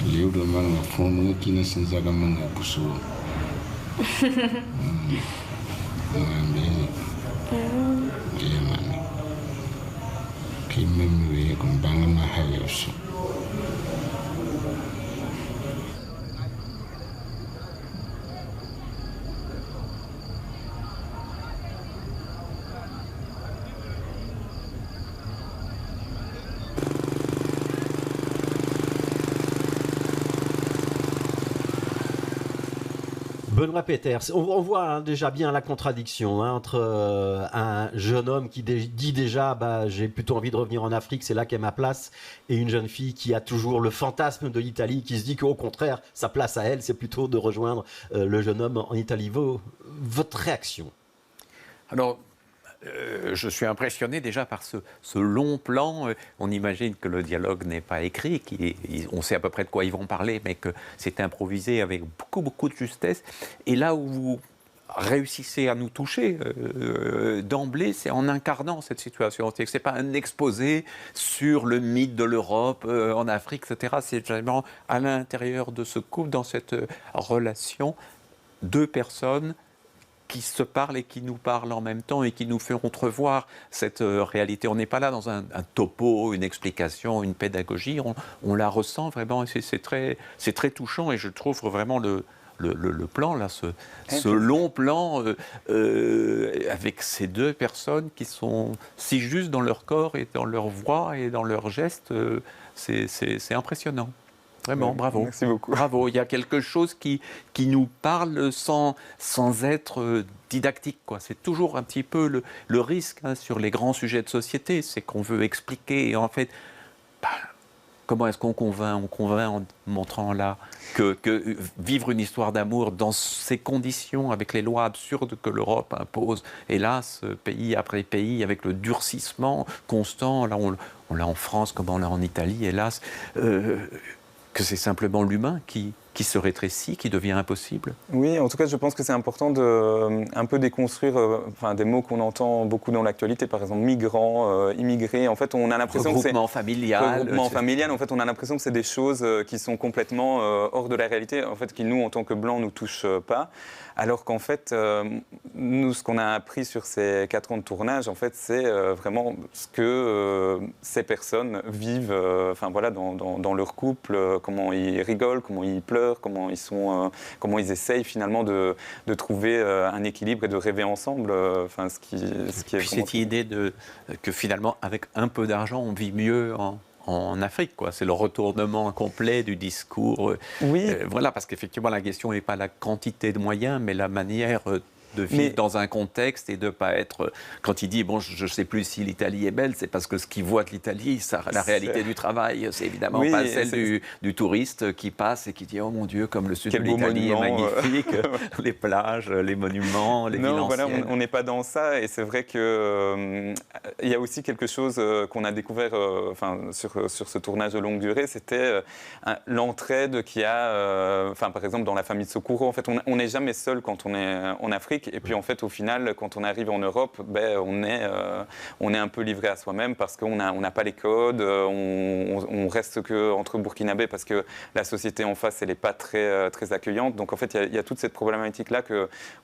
Livro manga fono kina sinzaga manga puso. Ngambele. Yemani. Kimemwe kumbanga mahayoso. Benoît Peter, on voit déjà bien la contradiction entre un jeune homme qui dit déjà j'ai plutôt envie de revenir en Afrique, c'est là qu'est ma place, et une jeune fille qui a toujours le fantasme de l'Italie, qui se dit qu'au contraire, sa place à elle, c'est plutôt de rejoindre le jeune homme en Italie. Votre réaction? Alors, je suis impressionné déjà par ce long plan. On imagine que le dialogue n'est pas écrit, on sait à peu près de quoi ils vont parler, mais que c'est improvisé avec beaucoup de justesse. Et là où vous réussissez à nous toucher d'emblée, c'est en incarnant cette situation. C'est-à-dire que ce n'est pas un exposé sur le mythe de l'Europe en Afrique, etc. C'est vraiment à l'intérieur de ce couple, dans cette relation, deux personnes qui se parlent et qui nous parlent en même temps et qui nous font entrevoir cette réalité. On n'est pas là dans un topo, une explication, une pédagogie, on la ressent vraiment et c'est très touchant et je trouve vraiment le plan, là, ce long plan avec ces deux personnes qui sont si justes dans leur corps et dans leur voix et dans leurs gestes, c'est impressionnant. Vraiment, bravo. Merci beaucoup. Bravo. Il y a quelque chose qui nous parle sans être didactique, quoi. C'est toujours un petit peu le risque sur les grands sujets de société, c'est qu'on veut expliquer et en fait, comment est-ce qu'on convainc ? On convainc en montrant là que vivre une histoire d'amour dans ces conditions, avec les lois absurdes que l'Europe impose, hélas, pays après pays, avec le durcissement constant, là on l'a en France comme on l'a en Italie, hélas, que c'est simplement l'humain qui se rétrécit, qui devient impossible. Oui, en tout cas, je pense que c'est important de un peu déconstruire des mots qu'on entend beaucoup dans l'actualité, par exemple migrants, immigrés. En fait, on a l'impression que c'est regroupement familial. Regroupement familial. En fait, on a l'impression que c'est des choses qui sont complètement hors de la réalité. En fait, qui nous, en tant que blancs, nous touchent pas. Alors qu'en fait, nous, ce qu'on a appris sur ces 4 ans de tournage, en fait, c'est vraiment ce que ces personnes vivent, dans leur couple, comment ils rigolent, comment ils pleurent, comment ils essayent finalement de trouver un équilibre et de rêver ensemble. Ce qui est puis cette idée que finalement, avec un peu d'argent, on vit mieux en Afrique, quoi. C'est le retournement complet du discours. Oui. Voilà, parce qu'effectivement, la question n'est pas la quantité de moyens, mais la manière de vivre dans un contexte et de ne pas être... Quand il dit, bon, je ne sais plus si l'Italie est belle, c'est parce que ce qu'il voit de l'Italie, la réalité du travail, c'est évidemment pas celle du touriste qui passe et qui dit, oh mon Dieu, comme le sud de l'Italie est magnifique, les plages, les monuments, les villes anciennes. Voilà, on n'est pas dans ça et c'est vrai qu'il y a aussi quelque chose qu'on a découvert sur ce tournage de longue durée, c'était l'entraide qu'il y a, par exemple, dans la famille de Sokuro. En fait, on n'est jamais seul quand on est en Afrique. Et puis en fait, au final, quand on arrive en Europe, on est un peu livré à soi-même parce qu'on n'a pas les codes, on reste qu'entre Burkinabés parce que la société en face, elle n'est pas très, très accueillante. Donc en fait, il y a toute cette problématique-là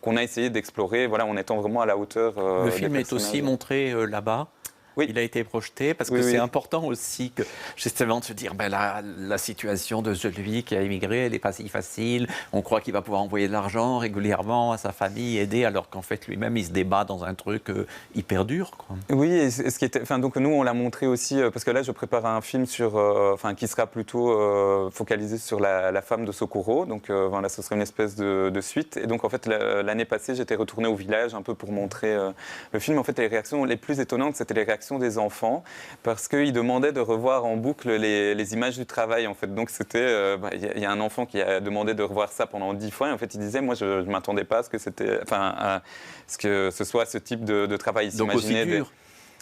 qu'on a essayé d'explorer, en étant vraiment à la hauteur. Le film est aussi montré là-bas. Oui. Il a été projeté parce que c'est important aussi que justement de se dire la situation de celui qui a immigré, elle n'est pas si facile. On croit qu'il va pouvoir envoyer de l'argent régulièrement à sa famille, aider, alors qu'en fait lui-même il se débat dans un truc hyper dur, quoi. Oui, et ce qui était, donc nous on l'a montré aussi parce que là je prépare un film qui sera plutôt focalisé sur la femme de Sokuro. Donc voilà, ce serait une espèce de suite. Et donc en fait l'année passée j'étais retourné au village un peu pour montrer le film. En fait les réactions les plus étonnantes c'était les réactions des enfants parce qu'ils demandaient de revoir en boucle les images du travail en fait. Donc c'était y a un enfant qui a demandé de revoir ça pendant 10 fois et en fait il disait moi je ne m'attendais pas à ce que c'était à ce que ce soit ce type de travail. Il donc aussi dur.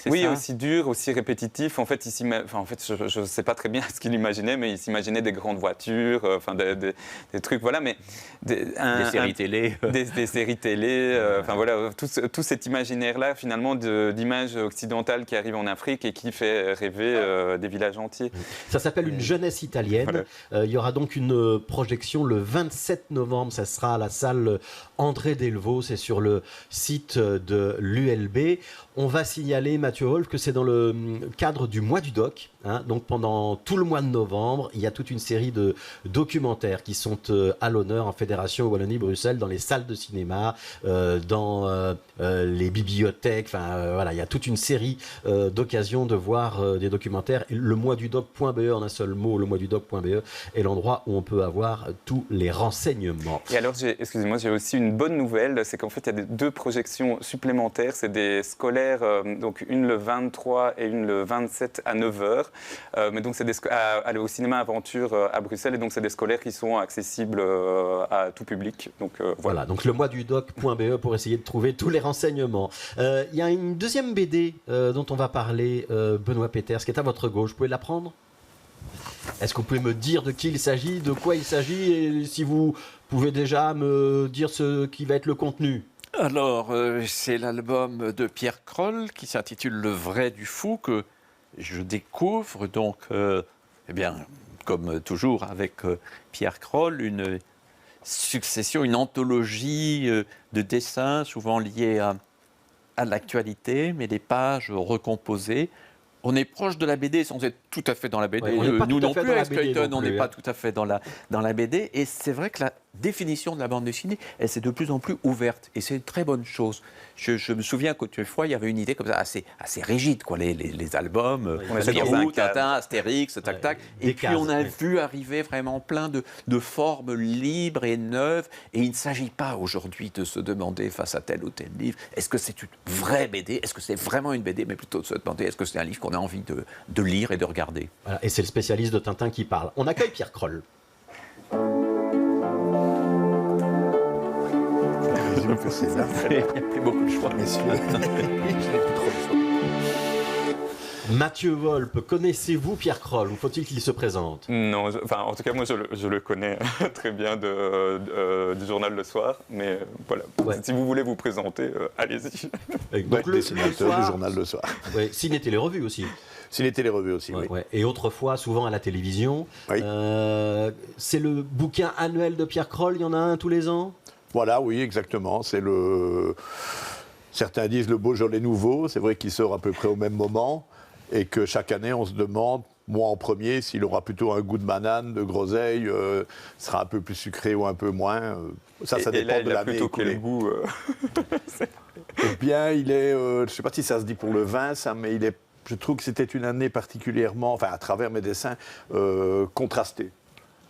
Oui, aussi dur, aussi répétitif. En fait, je ne sais pas très bien ce qu'il imaginait, mais il s'imaginait des grandes voitures, des trucs, voilà. Mais des séries télé. Des séries télé. Voilà, tout cet imaginaire-là, finalement, d'images occidentales qui arrivent en Afrique et qui fait rêver des villages entiers. Ça s'appelle Une jeunesse italienne. Voilà. Il y aura donc une projection le 27 novembre. Ça sera à la salle André Delvaux. C'est sur le site de l'ULB. On va signaler, Mathieu Wolf, que c'est dans le cadre du mois du doc. Donc pendant tout le mois de novembre, il y a toute une série de documentaires qui sont à l'honneur en Fédération Wallonie-Bruxelles, dans les salles de cinéma, dans les bibliothèques. Voilà, il y a toute une série d'occasions de voir des documentaires. Et le moisdudoc.be, en un seul mot, le moisdudoc.be est l'endroit où on peut avoir tous les renseignements. Et alors, excusez-moi, j'ai aussi une bonne nouvelle, c'est qu'en fait, il y a 2 projections supplémentaires. C'est des scolaires, donc une le 23 et une le 27 à 9h. Mais donc, c'est au cinéma Aventure à Bruxelles. Et donc, c'est des scolaires qui sont accessibles à tout public. Donc, voilà, donc le moisdudoc.be pour essayer de trouver tous les renseignements. Il y a une deuxième BD dont on va parler, Benoît Peters, qui est à votre gauche. Vous pouvez la prendre ? Est-ce que vous pouvez me dire de qui il s'agit, de quoi il s'agit, et si vous pouvez déjà me dire ce qui va être le contenu ? Alors, c'est l'album de Pierre Kroll qui s'intitule Le vrai du fou, que je découvre donc, comme toujours avec Pierre Kroll, succession, une anthologie de dessins, souvent liés à l'actualité, mais des pages recomposées. On est proche de la BD sans être tout à fait dans la BD. Ouais, on n'est pas nous tout à non fait plus, dans la avec BD Clayton, non on n'est plus, pas hein. tout à fait dans la BD. Et c'est vrai que la définition de la bande dessinée, elle s'est de plus en plus ouverte. Et c'est une très bonne chose. Je me souviens qu'autrefois, il y avait une idée comme ça, assez rigide, quoi. Les albums, Spirou, Tintin, Astérix, tac, tac. Et puis on a vu arriver vraiment plein de formes libres et neuves. Et il ne s'agit pas aujourd'hui de se demander face à tel ou tel livre, est-ce que c'est une vraie BD? Est-ce que c'est vraiment une BD? Mais plutôt de se demander, est-ce que c'est un livre qu'on a envie de lire et de regarder? Voilà, et c'est le spécialiste de Tintin qui parle. On accueille Pierre Kroll. Il n'y a plus beaucoup de choix. Mathieu Volpe, connaissez-vous Pierre Kroll ou faut-il qu'il se présente? Non, en tout cas, moi, je le connais très bien du journal Le Soir. Mais voilà, si vous voulez vous présenter, allez-y. Donc le dessinateur soir, du journal Le Soir. Ouais, Ciné-Télé-Revue aussi. Ciné-Télé-Revue aussi, oui. Ouais. Et autrefois, souvent à la télévision. Oui. C'est le bouquin annuel de Pierre Kroll, il y en a un tous les ans? Voilà, oui, exactement. C'est le... Certains disent le Beaujolais nouveau. C'est vrai qu'il sort à peu près au même moment. Et que chaque année, on se demande, moi en premier, s'il aura plutôt un goût de banane, de groseille, sera un peu plus sucré ou un peu moins. Ça dépend et là, de l'année. plutôt quel goût Eh bien, il est... je ne sais pas si ça se dit pour le vin, ça, mais il est... Je trouve que c'était une année particulièrement, enfin à travers mes dessins, contrastée,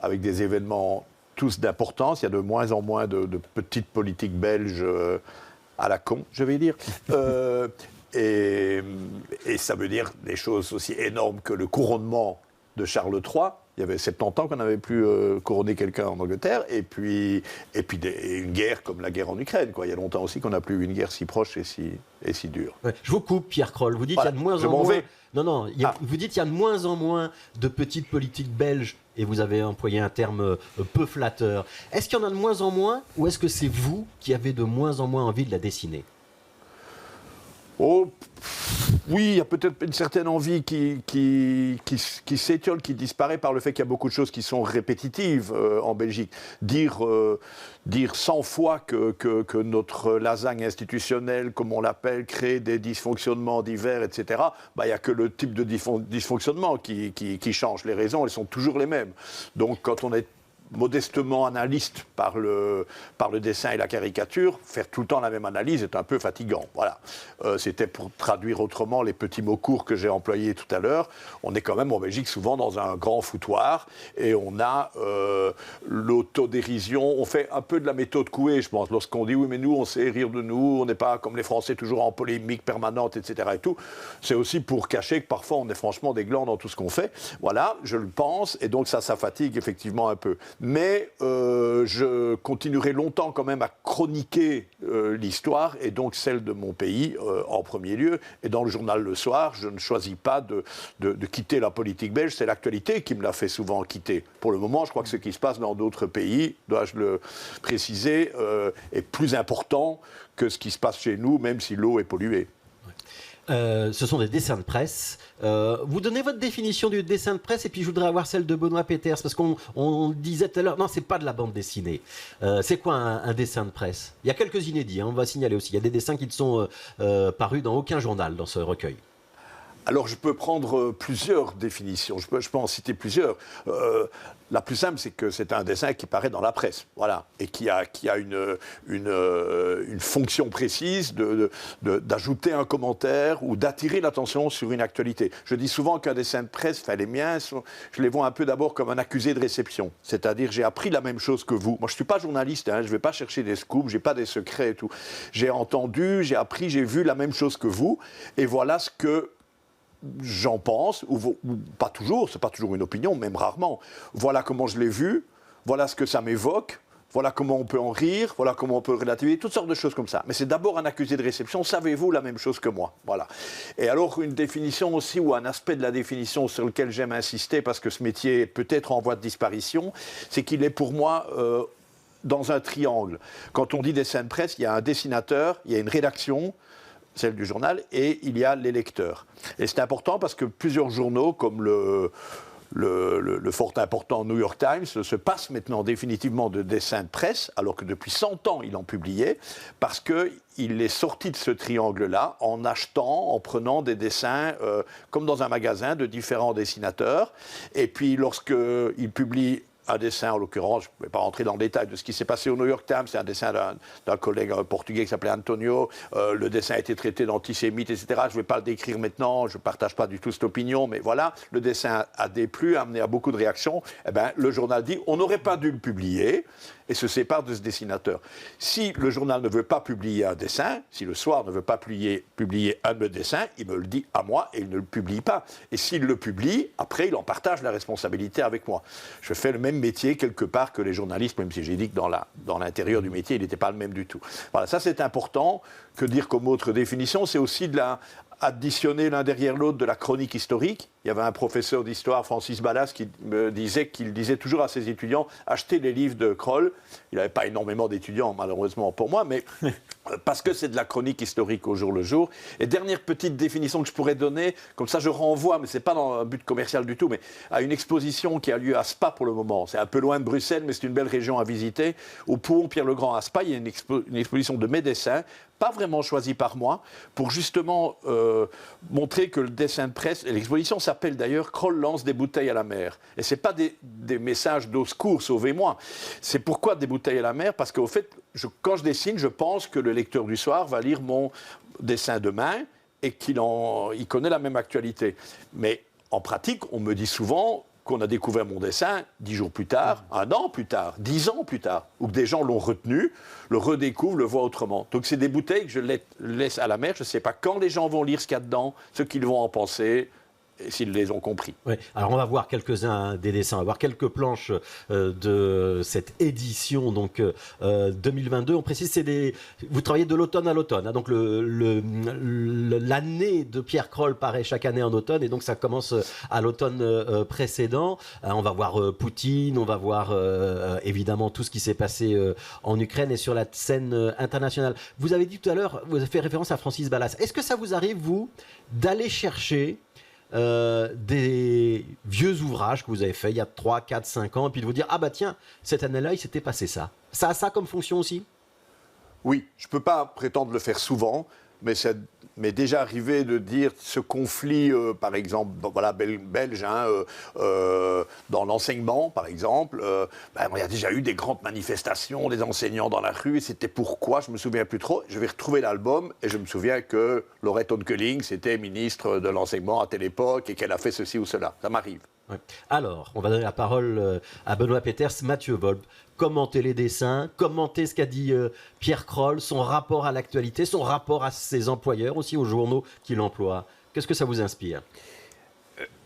avec des événements tous d'importance. Il y a de moins en moins de petites politiques belges à la con, je vais dire. Et ça veut dire des choses aussi énormes que le couronnement de Charles III. Il y avait 70 ans qu'on n'avait plus couronné quelqu'un en Angleterre. Et puis une guerre comme la guerre en Ukraine, quoi. Il y a longtemps aussi qu'on n'a plus eu une guerre si proche et si dure. Ouais. Je vous coupe, Pierre Kroll. Vous dites qu'il y a de moins en moins... Non, vous dites qu'il y a de moins en moins de petites politiques belges, et vous avez employé un terme peu flatteur. Est-ce qu'il y en a de moins en moins, ou est-ce que c'est vous qui avez de moins en moins envie de la dessiner? Oh, oui, il y a peut-être une certaine envie qui s'étiole, qui disparaît par le fait qu'il y a beaucoup de choses qui sont répétitives en Belgique. Dire 100 fois que notre lasagne institutionnelle, comme on l'appelle, crée des dysfonctionnements divers, etc., il n'y a que le type de dysfonctionnement qui change. Les raisons, elles sont toujours les mêmes. Donc quand on est modestement analyste par le dessin et la caricature, faire tout le temps la même analyse est un peu fatigant. Voilà. C'était pour traduire autrement les petits mots courts que j'ai employés tout à l'heure. On est quand même en Belgique souvent dans un grand foutoir et on a l'autodérision. On fait un peu de la méthode Coué, je pense, lorsqu'on dit oui, mais nous, on sait rire de nous, on n'est pas comme les Français toujours en polémique permanente, etc. et tout. C'est aussi pour cacher que parfois on est franchement des glands dans tout ce qu'on fait. Voilà, je le pense, et donc ça fatigue effectivement un peu. Mais je continuerai longtemps quand même à chroniquer l'histoire, et donc celle de mon pays en premier lieu. Et dans le journal Le Soir, je ne choisis pas de quitter la politique belge, c'est l'actualité qui me l'a fait souvent quitter. Pour le moment, je crois que ce qui se passe dans d'autres pays, dois-je le préciser, est plus important que ce qui se passe chez nous, même si l'eau est polluée. Ce sont des dessins de presse. Vous donnez votre définition du dessin de presse, et puis je voudrais avoir celle de Benoît Peters, parce qu'on disait tout à l'heure, non, c'est pas de la bande dessinée. C'est quoi un dessin de presse? Il y a quelques inédits, on va signaler aussi. Il y a des dessins qui ne sont parus dans aucun journal dans ce recueil. Alors, je peux prendre plusieurs définitions, je peux en citer plusieurs. La plus simple, c'est que c'est un dessin qui paraît dans la presse, voilà, et qui a une fonction précise d'ajouter un commentaire ou d'attirer l'attention sur une actualité. Je dis souvent qu'un dessin de presse, les miens, je les vois un peu d'abord comme un accusé de réception. C'est-à-dire, j'ai appris la même chose que vous. Moi, je ne suis pas journaliste, je ne vais pas chercher des scoops, je n'ai pas des secrets et tout. J'ai entendu, j'ai appris, j'ai vu la même chose que vous, et voilà ce que j'en pense, ou pas toujours, c'est pas toujours une opinion, même rarement. Voilà comment je l'ai vu, voilà ce que ça m'évoque, voilà comment on peut en rire, voilà comment on peut relativiser, toutes sortes de choses comme ça. Mais c'est d'abord un accusé de réception, savez-vous la même chose que moi? Voilà. Et alors une définition aussi, ou un aspect de la définition sur lequel j'aime insister, parce que ce métier est peut-être en voie de disparition, c'est qu'il est pour moi dans un triangle. Quand on dit dessin de presse, il y a un dessinateur, il y a une rédaction, celle du journal, et il y a les lecteurs. Et c'est important parce que plusieurs journaux, comme le fort important New York Times se passe maintenant définitivement de dessins de presse, alors que depuis 100 ans il en publiait, parce qu'il est sorti de ce triangle-là en achetant, en prenant des dessins, comme dans un magasin, de différents dessinateurs. Et puis lorsqu'il publie un dessin, en l'occurrence, je ne vais pas rentrer dans le détail de ce qui s'est passé au New York Times, c'est un dessin d'un collègue portugais qui s'appelait Antonio, le dessin a été traité d'antisémite, etc. Je ne vais pas le décrire maintenant, je ne partage pas du tout cette opinion, mais voilà, le dessin a déplu, a amené à beaucoup de réactions. Eh bien, le journal dit, on n'aurait pas dû le publier, et se sépare de ce dessinateur. Si le journal ne veut pas publier un dessin, si le Soir ne veut pas publier un de mes dessins, il me le dit à moi et il ne le publie pas. Et s'il le publie, après, il en partage la responsabilité avec moi. Je fais le même métier quelque part que les journalistes, même si j'ai dit que dans l'intérieur du métier, il n'était pas le même du tout. Voilà, ça c'est important. Que dire comme autre définition? C'est aussi additionner l'un derrière l'autre de la chronique historique. Il y avait un professeur d'histoire, Francis Ballas, qui me disait qu'il disait toujours à ses étudiants, achetez les livres de Kroll. Il n'avait pas énormément d'étudiants, malheureusement pour moi, mais parce que c'est de la chronique historique au jour le jour. Et dernière petite définition que je pourrais donner, comme ça je renvoie, mais ce n'est pas dans un but commercial du tout, mais à une exposition qui a lieu à Spa pour le moment. C'est un peu loin de Bruxelles, mais c'est une belle région à visiter. Au Pouhon Pierre-le-Grand à Spa, il y a une exposition de mes dessins, pas vraiment choisi par moi, pour justement montrer que le dessin de presse, et l'exposition s'appelle d'ailleurs « Kroll lance des bouteilles à la mer ». Et ce n'est pas des messages d'au secours, sauvez-moi. C'est pourquoi des bouteilles à la mer? Parce qu'au fait, quand je dessine, je pense que le lecteur du Soir va lire mon dessin demain et qu'il connaît la même actualité. Mais en pratique, on me dit souvent qu'on a découvert mon dessin 10 jours plus tard, 1 an plus tard, 10 ans plus tard, ou que des gens l'ont retenu, le redécouvrent, le voient autrement. Donc c'est des bouteilles que je laisse à la mer, je ne sais pas quand les gens vont lire ce qu'il y a dedans, ce qu'ils vont en penser, et s'ils les ont compris. Oui. Alors on va voir quelques-uns des dessins, on va voir quelques planches de cette édition donc 2022. On précise, vous travaillez de l'automne à l'automne, hein, donc l'année de Pierre Kroll paraît chaque année en automne, et donc ça commence à l'automne précédent. On va voir Poutine, on va voir évidemment tout ce qui s'est passé en Ukraine et sur la scène internationale. Vous avez dit tout à l'heure, vous avez fait référence à Francis Ballas. Est-ce que ça vous arrive, vous, d'aller chercher des vieux ouvrages que vous avez faits il y a 3, 4, 5 ans, et puis de vous dire, ah bah tiens, cette année-là, il s'était passé ça. Ça a ça comme fonction aussi? Oui, je ne peux pas prétendre le faire souvent, mais ça m'est déjà arrivé de dire ce conflit, par exemple, voilà, belge, hein, dans l'enseignement, par exemple, il y a déjà eu des grandes manifestations, des enseignants dans la rue, et c'était pourquoi, je ne me souviens plus trop. Je vais retrouver l'album, et je me souviens que Laurette Onkeling, c'était ministre de l'enseignement à telle époque, et qu'elle a fait ceci ou cela. Ça m'arrive. Ouais. Alors, on va donner la parole à Benoît Peeters. Mathieu Volpe, commentez les dessins, commentez ce qu'a dit Pierre Kroll, son rapport à l'actualité, son rapport à ses employeurs, aussi aux journaux qu'il emploie. Qu'est-ce que ça vous inspire?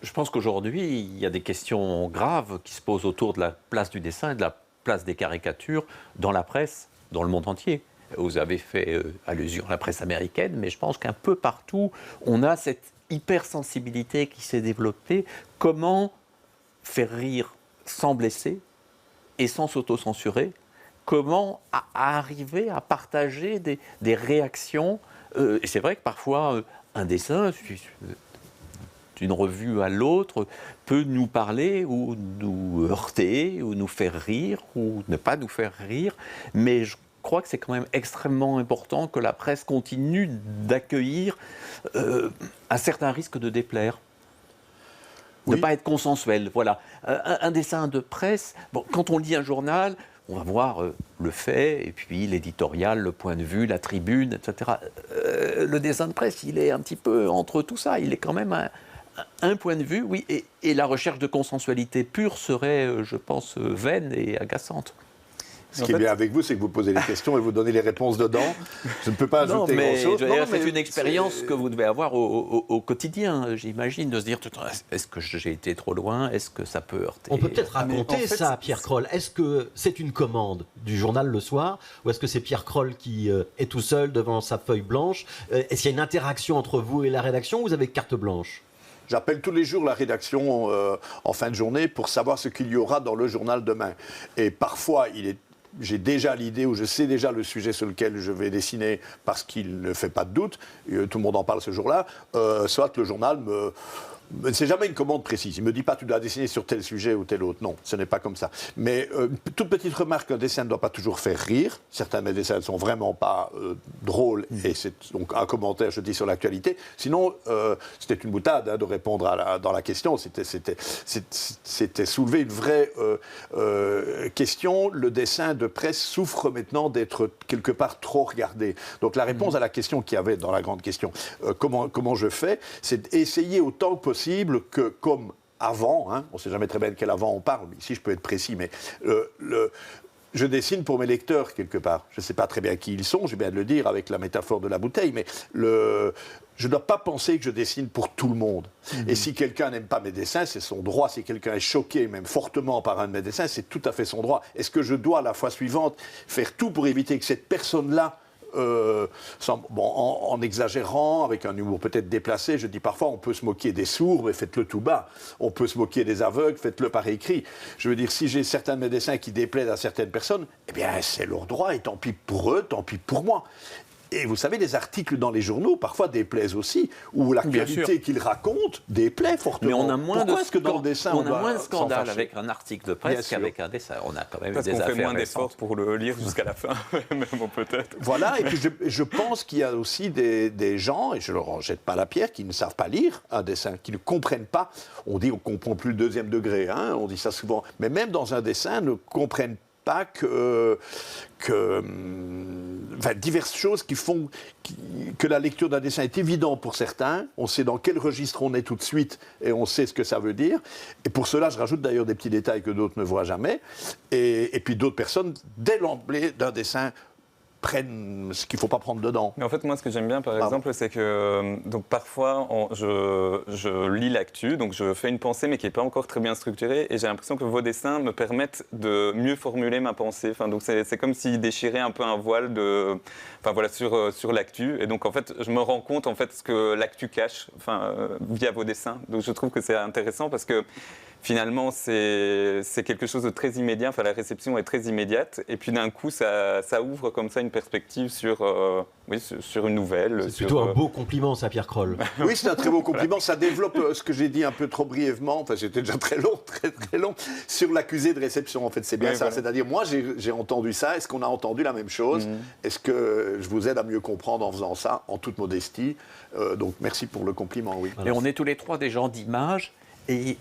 Je pense qu'aujourd'hui, il y a des questions graves qui se posent autour de la place du dessin et de la place des caricatures dans la presse, dans le monde entier. Vous avez fait allusion à la presse américaine, mais je pense qu'un peu partout, on a cette hypersensibilité qui s'est développée. Comment faire rire sans blesser et sans s'auto-censurer? Comment arriver à partager des réactions? Et c'est vrai que parfois, un dessin, d'une revue à l'autre, peut nous parler ou nous heurter, ou nous faire rire, ou ne pas nous faire rire. Mais je crois que c'est quand même extrêmement important que la presse continue d'accueillir un certain risque de déplaire. Oui. Ne pas être consensuel, voilà. Un dessin de presse, bon, quand on lit un journal, on va voir le fait, et puis l'éditorial, le point de vue, la tribune, etc. Le dessin de presse, il est un petit peu entre tout ça, il est quand même un point de vue, oui, et la recherche de consensualité pure serait, je pense, vaine et agaçante. Ce qui est bien avec vous, c'est que vous posez les questions et vous donnez les réponses dedans. Je ne peux pas ajouter grand-chose. C'est une expérience que vous devez avoir au quotidien, j'imagine, de se dire, est-ce que j'ai été trop loin? Est-ce que ça peut heurter? On peut peut-être raconter ça, Pierre Kroll. Est-ce que c'est une commande du journal le soir, ou est-ce que c'est Pierre Kroll qui est tout seul devant sa feuille blanche? Est-ce qu'il y a une interaction entre vous et la rédaction, ou vous avez carte blanche? J'appelle tous les jours la rédaction en fin de journée pour savoir ce qu'il y aura dans le journal demain. Et parfois, j'ai déjà l'idée, ou je sais déjà le sujet sur lequel je vais dessiner parce qu'il ne fait pas de doute, tout le monde en parle ce jour-là, soit le journal C'est jamais une commande précise. Il ne me dit pas tu dois dessiner sur tel sujet ou tel autre. Non, ce n'est pas comme ça. Mais toute petite remarque, un dessin ne doit pas toujours faire rire. Certains de mes dessins ne sont vraiment pas drôles et c'est donc un commentaire, je dis, sur l'actualité. Sinon, c'était une boutade de répondre dans la question. C'était soulever une vraie question. Le dessin de presse souffre maintenant d'être quelque part trop regardé. Donc la réponse à la question qu'il y avait dans la grande question, comment je fais, c'est essayer autant que possible que comme avant, hein, on ne sait jamais très bien de quel avant on parle, ici je peux être précis, mais je dessine pour mes lecteurs quelque part. Je ne sais pas très bien qui ils sont, je viens de le dire avec la métaphore de la bouteille, mais je ne dois pas penser que je dessine pour tout le monde. Et si quelqu'un n'aime pas mes dessins, c'est son droit. Si quelqu'un est choqué, même fortement, par un de mes dessins, c'est tout à fait son droit. Est-ce que je dois, la fois suivante, faire tout pour éviter que cette personne-là, en exagérant, avec un humour peut-être déplacé, je dis parfois on peut se moquer des sourds, mais faites-le tout bas. On peut se moquer des aveugles, faites-le par écrit. Je veux dire, si j'ai certains de mes dessins qui déplaisent à certaines personnes, eh bien c'est leur droit, et tant pis pour eux, tant pis pour moi. Et vous savez, les articles dans les journaux, parfois, déplaisent aussi, où l'actualité qu'ils racontent déplaît fortement. Mais on a moins Pourquoi est-ce que dans le dessin, on a moins de scandales avec un article de presse qu'avec un dessin. On a quand même parce des affaires fait moins d'efforts pour le lire jusqu'à la fin, même peut-être. Voilà, et puis je pense qu'il y a aussi des gens, et je ne leur en jette pas la pierre, qui ne savent pas lire un dessin, qui ne comprennent pas. On dit on ne comprend plus le deuxième degré, hein, on dit ça souvent. Mais même dans un dessin, ne comprennent pas diverses choses qui font que la lecture d'un dessin est évidente pour certains. On sait dans quel registre on est tout de suite et on sait ce que ça veut dire. Et pour cela, je rajoute d'ailleurs des petits détails que d'autres ne voient jamais. Et puis d'autres personnes, dès l'emblée d'un dessin, prennent ce qu'il ne faut pas prendre dedans. Mais en fait, moi, ce que j'aime bien, par exemple, c'est que donc, parfois, je lis l'actu, donc je fais une pensée, mais qui n'est pas encore très bien structurée, et j'ai l'impression que vos dessins me permettent de mieux formuler ma pensée. Enfin, donc c'est comme s'ils déchiraient un peu un voile sur l'actu. Et donc, en fait, je me rends compte, en fait, ce que l'actu cache, via vos dessins. Donc, je trouve que c'est intéressant parce que finalement, c'est quelque chose de très immédiat. Enfin, la réception est très immédiate. Et puis, d'un coup, ça ouvre comme ça une perspective sur une nouvelle. C'est plutôt un beau compliment, ça, Pierre Kroll. Oui, c'est un très beau compliment. Ça développe ce que j'ai dit un peu trop brièvement. Enfin, c'était déjà très long, très long, sur l'accusé de réception. En fait, c'est bien ça. Voilà. C'est-à-dire, moi, j'ai entendu ça. Est-ce qu'on a entendu la même chose? Est-ce que je vous aide à mieux comprendre en faisant ça, en toute modestie? Donc, merci pour le compliment, oui. Et on est tous les trois des gens d'image. Et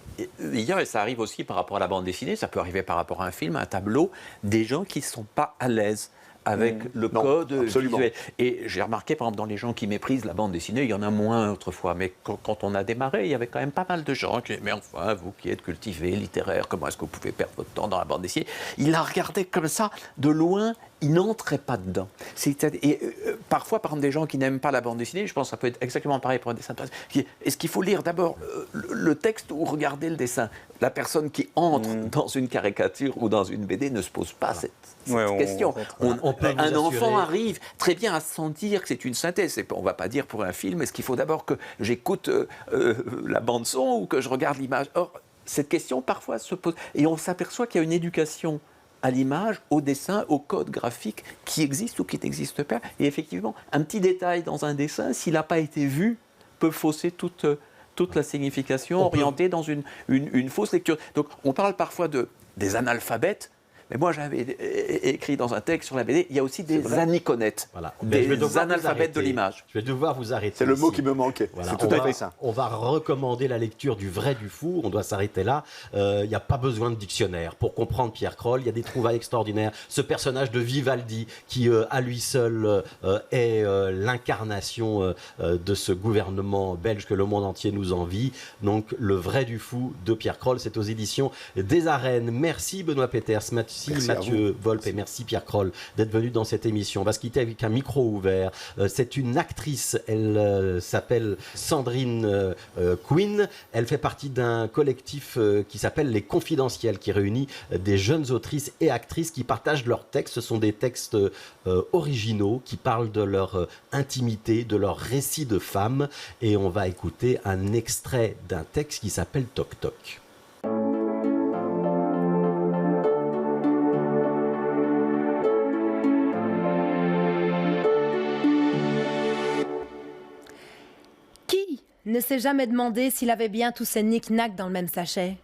ça arrive aussi par rapport à la bande dessinée, ça peut arriver par rapport à un film, à un tableau, des gens qui ne sont pas à l'aise avec le code visuel. Et j'ai remarqué, par exemple, dans les gens qui méprisent la bande dessinée, il y en a moins autrefois, mais quand on a démarré, il y avait quand même pas mal de gens qui disaient « Mais enfin, vous qui êtes cultivé, littéraire, comment est-ce que vous pouvez perdre votre temps dans la bande dessinée ?» Il la regardait comme ça, de loin, il n'entrait pas dedans. Parfois, par exemple, des gens qui n'aiment pas la bande dessinée, je pense que ça peut être exactement pareil pour un dessin de presse. Est-ce qu'il faut lire d'abord le texte ou regarder le dessin? La personne qui entre dans une caricature ou dans une BD ne se pose pas cette question. Un enfant arrive très bien à sentir que c'est une synthèse. On ne va pas dire pour un film, est-ce qu'il faut d'abord que j'écoute la bande-son ou que je regarde l'image? Or, cette question, parfois, se pose. Et on s'aperçoit qu'il y a une éducation à l'image, au dessin, au code graphique qui existe ou qui n'existe pas. Et effectivement, un petit détail dans un dessin, s'il n'a pas été vu, peut fausser toute la signification, orienter dans une fausse lecture. Donc, on parle parfois des analphabètes. Mais moi, j'avais écrit dans un texte sur la BD, il y a aussi des aniconettes, des analphabètes de l'image. Je vais devoir vous arrêter. C'est le mot qui me manquait. Voilà. C'est tout à fait ça. On va recommander la lecture du vrai du fou. On doit s'arrêter là. Il n'y a pas besoin de dictionnaire pour comprendre Pierre Kroll. Il y a des trouvailles extraordinaires. Ce personnage de Vivaldi qui, à lui seul, est l'incarnation de ce gouvernement belge que le monde entier nous envie. Donc, le vrai du fou de Pierre Kroll, c'est aux éditions des Arènes. Merci Benoît Peters. Merci Mathieu Volpe et merci Pierre Kroll d'être venu dans cette émission. On va se quitter avec un micro ouvert. C'est une actrice, elle s'appelle Sandrine Quinn. Elle fait partie d'un collectif qui s'appelle Les Confidentiels, qui réunit des jeunes autrices et actrices qui partagent leurs textes. Ce sont des textes originaux qui parlent de leur intimité, de leur récit de femmes. Et on va écouter un extrait d'un texte qui s'appelle Toc Toc. ne s'est jamais demandé s'il avait bien tous ses knick-knacks dans le même sachet.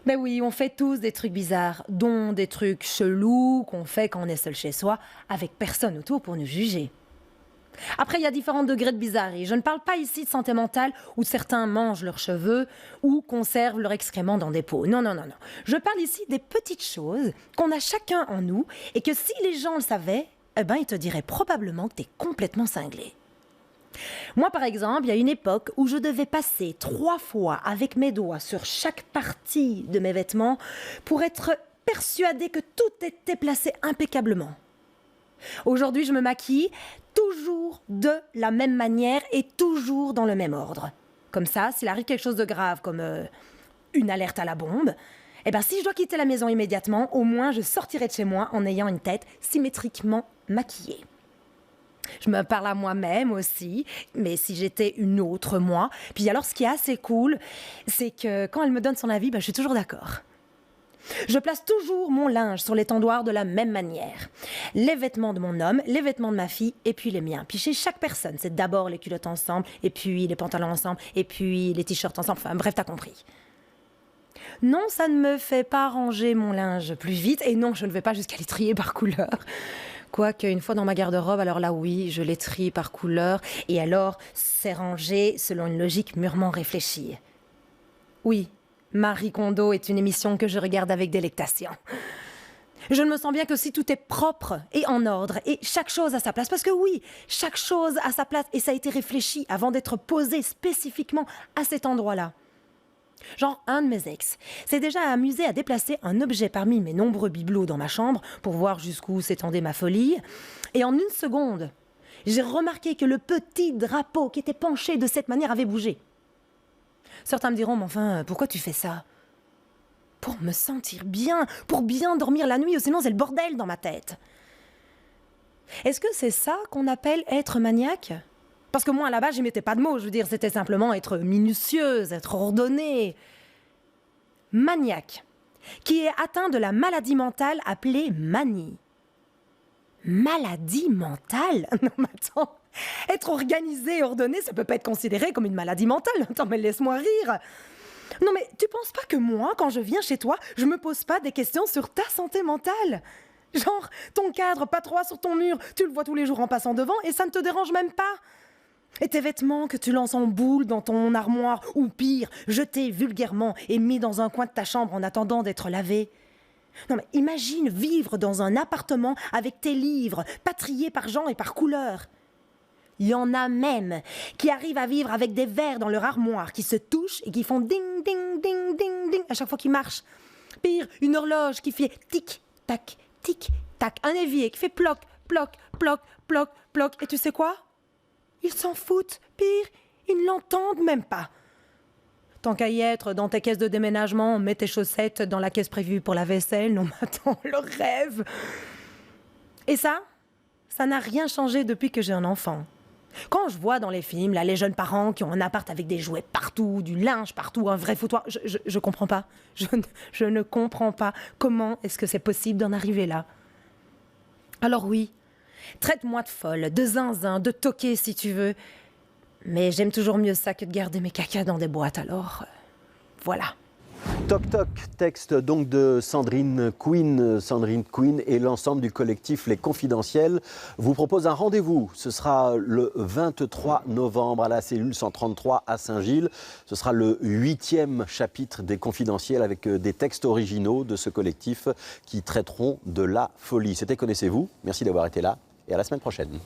Ben oui, on fait tous des trucs bizarres, dont des trucs chelous qu'on fait quand on est seul chez soi, avec personne autour pour nous juger. Après, il y a différents degrés de bizarrerie. Je ne parle pas ici de santé mentale où certains mangent leurs cheveux ou conservent leurs excréments dans des pots. Non, non, non, non. Je parle ici des petites choses qu'on a chacun en nous et que si les gens le savaient, eh ben, ils te diraient probablement que t'es complètement cinglé. Moi, par exemple, il y a une époque où je devais passer 3 fois avec mes doigts sur chaque partie de mes vêtements pour être persuadée que tout était placé impeccablement. Aujourd'hui, je me maquille toujours de la même manière et toujours dans le même ordre. Comme ça, s'il arrive quelque chose de grave, comme une alerte à la bombe, eh ben, si je dois quitter la maison immédiatement, au moins je sortirai de chez moi en ayant une tête symétriquement maquillée. Je me parle à moi-même aussi, mais si j'étais une autre moi. Puis alors, ce qui est assez cool, c'est que quand elle me donne son avis, ben, je suis toujours d'accord. Je place toujours mon linge sur l'étendoir de la même manière. Les vêtements de mon homme, les vêtements de ma fille, et puis les miens. Puis chez chaque personne, c'est d'abord les culottes ensemble, et puis les pantalons ensemble, et puis les t-shirts ensemble. Enfin, bref, t'as compris. Non, ça ne me fait pas ranger mon linge plus vite, et non, je ne vais pas jusqu'à les trier par couleur. Quoique, une fois dans ma garde-robe, alors là, oui, je les trie par couleur, et alors, c'est rangé selon une logique mûrement réfléchie. Oui, Marie Kondo est une émission que je regarde avec délectation. Je ne me sens bien que si tout est propre et en ordre, et chaque chose à sa place, parce que oui, chaque chose à sa place, et ça a été réfléchi avant d'être posé spécifiquement à cet endroit-là. Genre, un de mes ex s'est déjà amusé à déplacer un objet parmi mes nombreux bibelots dans ma chambre pour voir jusqu'où s'étendait ma folie. Et en une seconde, j'ai remarqué que le petit drapeau qui était penché de cette manière avait bougé. Certains me diront, mais enfin, pourquoi tu fais ça? Pour me sentir bien, pour bien dormir la nuit, sinon c'est le bordel dans ma tête. Est-ce que c'est ça qu'on appelle être maniaque? Parce que moi, à la base, je n'y mettais pas de mots. Je veux dire, c'était simplement être minutieuse, être ordonnée. Maniaque, qui est atteint de la maladie mentale appelée manie. Maladie mentale? Non, mais attends. Être organisé et ordonné, ça peut pas être considéré comme une maladie mentale. Attends, mais laisse-moi rire. Non, mais tu penses pas que moi, quand je viens chez toi, je me pose pas des questions sur ta santé mentale? Genre, ton cadre pas droit sur ton mur, tu le vois tous les jours en passant devant et ça ne te dérange même pas. Et tes vêtements que tu lances en boule dans ton armoire, ou pire, jetés vulgairement et mis dans un coin de ta chambre en attendant d'être lavés. Non mais imagine vivre dans un appartement avec tes livres, patriés par genre et par couleur. Il y en a même qui arrivent à vivre avec des verres dans leur armoire, qui se touchent et qui font ding, ding, ding, ding, ding à chaque fois qu'ils marchent. Pire, une horloge qui fait tic, tac, un évier qui fait ploc, ploc, ploc, ploc, ploc. Et tu sais quoi? Ils s'en foutent. Pire, ils ne l'entendent même pas. Tant qu'à y être, dans tes caisses de déménagement, mets tes chaussettes dans la caisse prévue pour la vaisselle. Non, mais attends, le rêve. Et ça n'a rien changé depuis que j'ai un enfant. Quand je vois dans les films, là, les jeunes parents qui ont un appart avec des jouets partout, du linge partout, un vrai foutoir, je comprends pas. Je ne comprends pas comment est-ce que c'est possible d'en arriver là. Alors oui, traite-moi de folle, de zinzin, de toquée si tu veux. Mais j'aime toujours mieux ça que de garder mes cacas dans des boîtes, alors voilà. Toc Toc, texte donc de Sandrine Queen. Sandrine Queen et l'ensemble du collectif Les Confidentiels vous propose un rendez-vous. Ce sera le 23 novembre à la cellule 133 à Saint-Gilles. Ce sera le 8e chapitre des Confidentiels avec des textes originaux de ce collectif qui traiteront de la folie. C'était Connaissez-vous. Merci d'avoir été là et à la semaine prochaine.